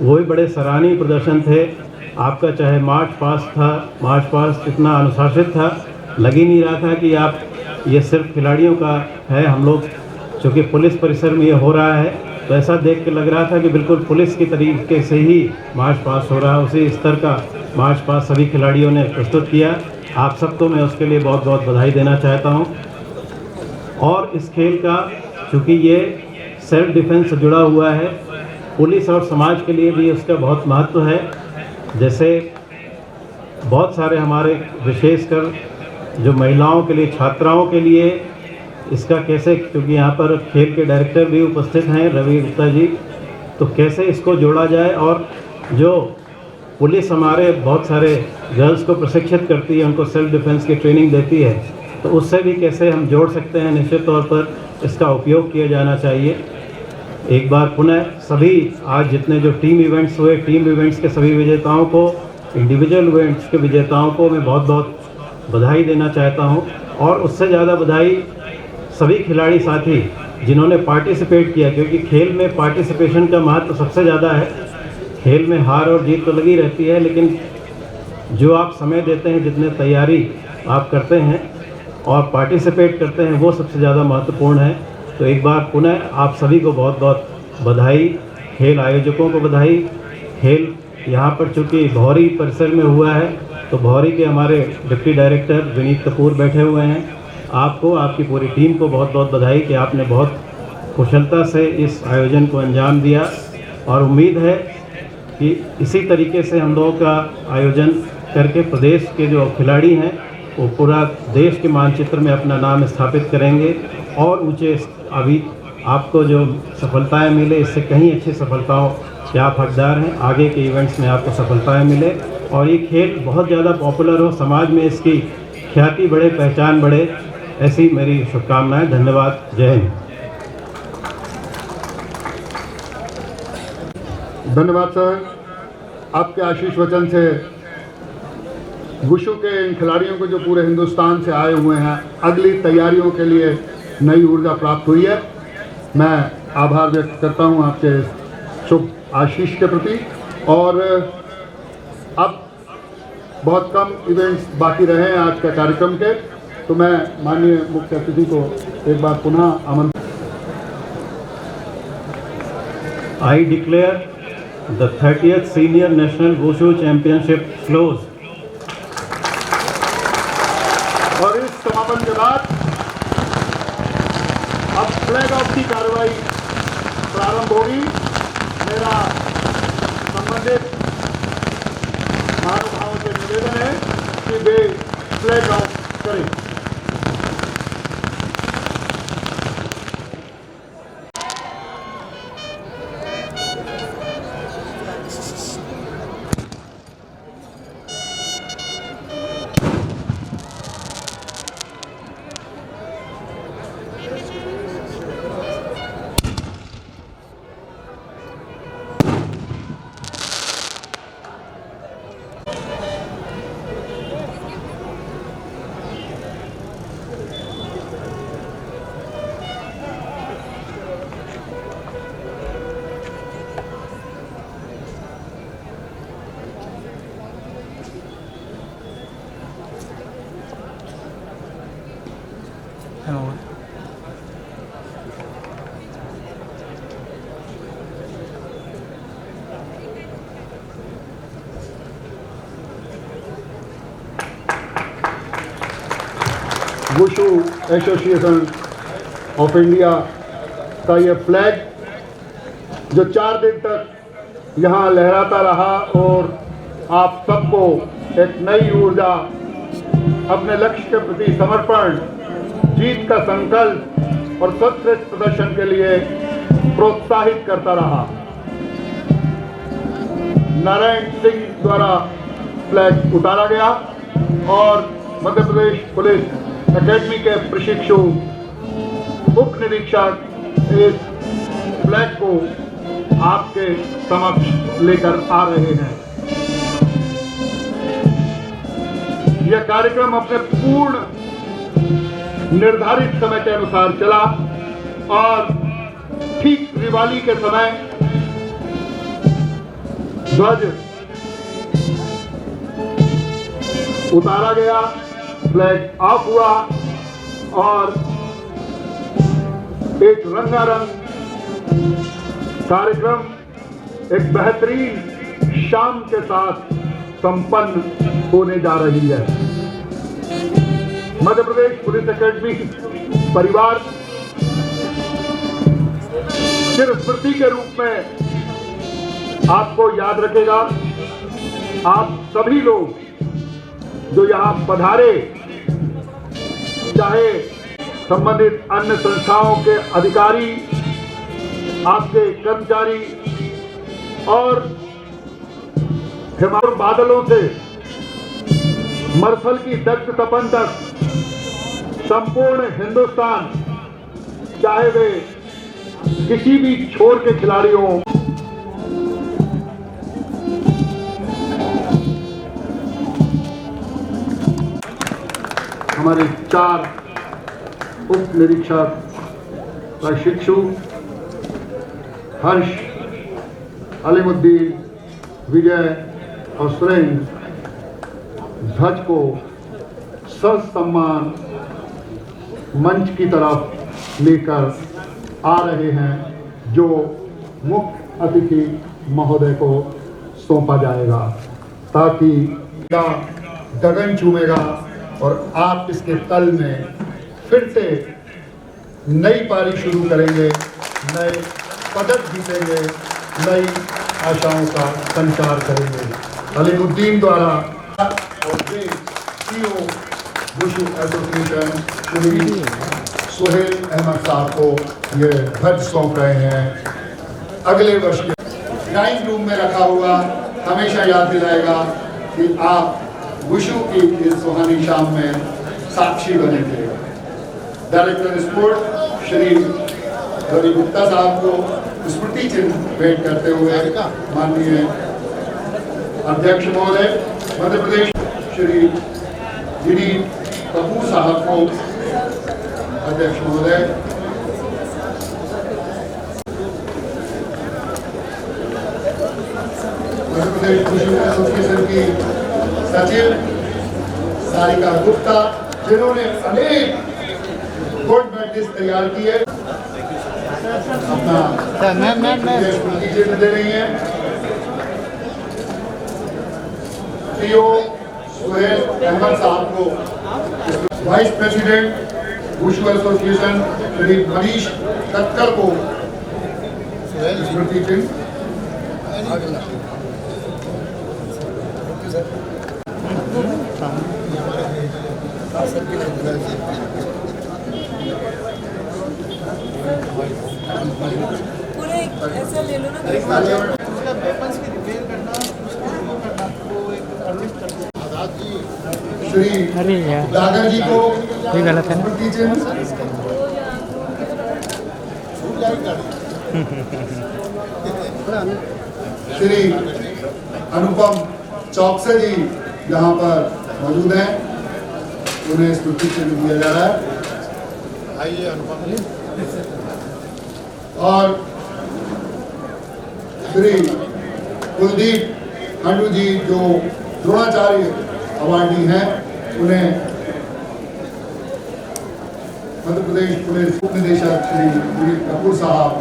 [SPEAKER 5] वो भी बड़े सराहनीय प्रदर्शन थे। आपका चाहे मार्च पास्ट था, मार्च पास्ट इतना अनुशासित था, लग ही नहीं रहा था कि आप ये सिर्फ खिलाड़ियों का है। हम लोग चूँकि पुलिस परिसर में ये हो रहा है, तो ऐसा देख के लग रहा था कि बिल्कुल पुलिस की तरीके से ही मार्च पास्ट हो रहा है। उसी स्तर का मार्च पास्ट सभी खिलाड़ियों ने प्रस्तुत किया। आप सबको मैं उसके लिए बहुत बहुत बधाई देना चाहता हूं। और इस खेल का, चूँकि ये सेल्फ डिफेंस से जुड़ा हुआ है, पुलिस और समाज के लिए भी उसका बहुत महत्व है। जैसे बहुत सारे हमारे, विशेषकर जो महिलाओं के लिए, छात्राओं के लिए इसका कैसे, क्योंकि यहाँ पर खेल के डायरेक्टर भी उपस्थित हैं, रवि गुप्ता जी, तो कैसे इसको जोड़ा जाए। और जो पुलिस हमारे बहुत सारे गर्ल्स को प्रशिक्षित करती है, उनको सेल्फ डिफेंस की ट्रेनिंग देती है, तो उससे भी कैसे हम जोड़ सकते हैं। निश्चित तौर पर इसका उपयोग किया जाना चाहिए। एक बार पुनः सभी आज जितने जो टीम इवेंट्स हुए, टीम इवेंट्स के सभी विजेताओं को, इंडिविजुअल इवेंट्स के विजेताओं को मैं बहुत बहुत बधाई देना चाहता हूं। और उससे ज़्यादा बधाई सभी खिलाड़ी साथी
[SPEAKER 10] जिन्होंने पार्टिसिपेट किया, क्योंकि खेल में पार्टिसिपेशन का महत्व सबसे ज़्यादा है। खेल में हार और जीत तो लगी रहती है, लेकिन जो आप समय देते हैं, जितने तैयारी आप करते हैं और पार्टिसिपेट करते हैं, वो सबसे ज़्यादा महत्वपूर्ण है। तो एक बार पुनः आप सभी को बहुत बहुत बधाई, खेल आयोजकों को बधाई। खेल यहाँ पर चूँकि भौरी परिसर में हुआ है, तो भौरी के हमारे डिप्टी डायरेक्टर विनीत कपूर बैठे हुए हैं। आपको, आपकी पूरी टीम को बहुत बहुत बधाई कि आपने बहुत कुशलता से इस आयोजन को अंजाम दिया, और उम्मीद है कि इसी तरीके से हम लोगों का आयोजन करके प्रदेश के जो खिलाड़ी हैं वो पूरा देश के मानचित्र में अपना नाम स्थापित करेंगे और ऊंचे, अभी आपको जो सफलताएं मिले इससे कहीं अच्छी सफलताओं के आप हकदार हैं। आगे के इवेंट्स में आपको सफलताएं मिले और ये खेल बहुत ज़्यादा पॉपुलर हो, समाज में इसकी ख्याति बढ़े, पहचान बढ़े, ऐसी मेरी शुभकामनाएं। धन्यवाद। जय हिंद।
[SPEAKER 1] धन्यवाद सर। आपके आशीष वचन से वुशु के इन खिलाड़ियों को जो पूरे हिंदुस्तान से आए हुए हैं, अगली तैयारियों के लिए नई ऊर्जा प्राप्त हुई है। मैं आभार व्यक्त करता हूं आपके शुभ आशीष के प्रति। और अब बहुत कम इवेंट्स बाकी रहे हैं आज के कार्यक्रम के, तो मैं माननीय मुख्य अतिथि को एक बार पुनः आमंत्रित।
[SPEAKER 10] I declare the 30th Senior National Wushu Championship closed.
[SPEAKER 1] और इस समापन के बाद अब फ्लैग ऑफ की कार्रवाई प्रारंभ होगी। मेरा संबंधित महानुभावों से निवेदन है कि वे फ्लैग ऑफ करें। वुशु एसोसिएशन ऑफ इंडिया का ये फ्लैग जो 4 दिन तक यहाँ लहराता रहा और आप सबको एक नई ऊर्जा, अपने लक्ष्य के प्रति समर्पण, जीत का संकल्प और सर्वश्रेष्ठ प्रदर्शन के लिए प्रोत्साहित करता रहा। नारायण सिंह द्वारा फ्लैग उतारा गया और मध्य प्रदेश पुलिस अकेडमी के प्रशिक्षु उप निरीक्षक इस फ्लैग को आपके समक्ष लेकर आ रहे हैं। यह कार्यक्रम अपने पूर्ण निर्धारित समय के अनुसार चला और ठीक दिवाली के समय ध्वज उतारा गया, फ्लैग ऑफ हुआ और एक रंगारंग कार्यक्रम एक बेहतरीन शाम के साथ संपन्न होने जा रही है। मध्य प्रदेश पुलिस अकेडमी परिवार चिर स्मृति के रूप में आपको याद रखेगा। आप सभी लोग जो यहाँ पधारे, चाहे संबंधित अन्य संस्थाओं के अधिकारी, आपके कर्मचारी और हिमालय बादलों से मरसल की दग्ध तपन तक संपूर्ण हिंदुस्तान, चाहे वे किसी भी छोर के खिलाड़ी हों, हमारे 4 उप निरीक्षक प्रशिक्षु हर्ष, अलीमुद्दीन, विजय और सुरेंद्र ध्वज को ससम्मान मंच की तरफ लेकर आ रहे हैं, जो मुख्य अतिथि महोदय को सौंपा जाएगा, ताकि गगन चूमेगा और आप इसके तल में फिर से नई पारी शुरू करेंगे, नए पदक जीतेंगे, नई आशाओं का संचार करेंगे। अलीमुद्दीन द्वारा और CEO wushu association Shri Suhail Ahmed sahab को ये ध्वज सौंप रहे हैं। अगले वर्ष के ड्राइंग रूम में रखा हुआ हमेशा याद दिलाएगा कि आप वुशु की इस सुहानी शाम में साक्षी बने थे। डायरेक्टर स्पोर्ट श्री रवि गुप्ता साहब को स्मृति चिन्ह भेंट करते हुए माननीय अध्यक्ष महोदय मध्य प्रदेश श्री दिलीप कपूर साहब को अध्यक्ष महोदय, मध्य प्रदेश वुशु एसोसिएशन की सचिव सारिका गुप्ता, जिन्होंने अनेक गोल्ड मेडलिस्ट तैयार किए, अपना स्मृति चिन्ह दे रही हैं। सीईओ सुहेल अहमद साहब को, vice president wushu association Shri Manish Kakkar को स्मृति चिन्ह,
[SPEAKER 8] पूरे ऐसा ले लो ना।
[SPEAKER 1] श्री दागर जी को
[SPEAKER 3] ये गलत है ना?
[SPEAKER 1] स्मृति चिन्ह, श्री अनुपम चौकसे जी यहाँ पर मौजूद हैं, उन्हें स्मृति चिन्ह दिया जा रहा है। आइए अनुपम जी। और श्री कुलदीप हंडू जी जो द्रोणाचार्य अवार्डी हैं, उन्हें मध्य प्रदेश पुलिस उप निदेशक श्री दिलीप कपूर साहब,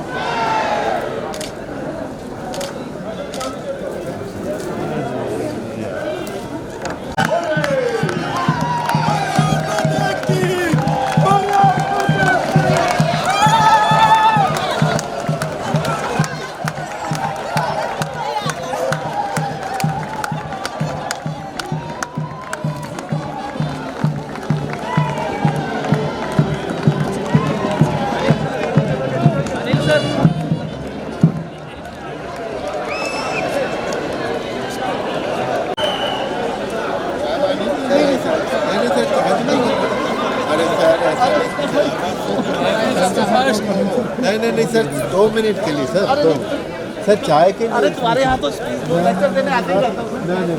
[SPEAKER 7] नहीं सर, 2 मिनट के लिए सर, सर चाय के लिए।
[SPEAKER 9] अरे तुम्हारे यहाँ तो लेक्चर देने आते ही रहता हूँ।
[SPEAKER 7] नहीं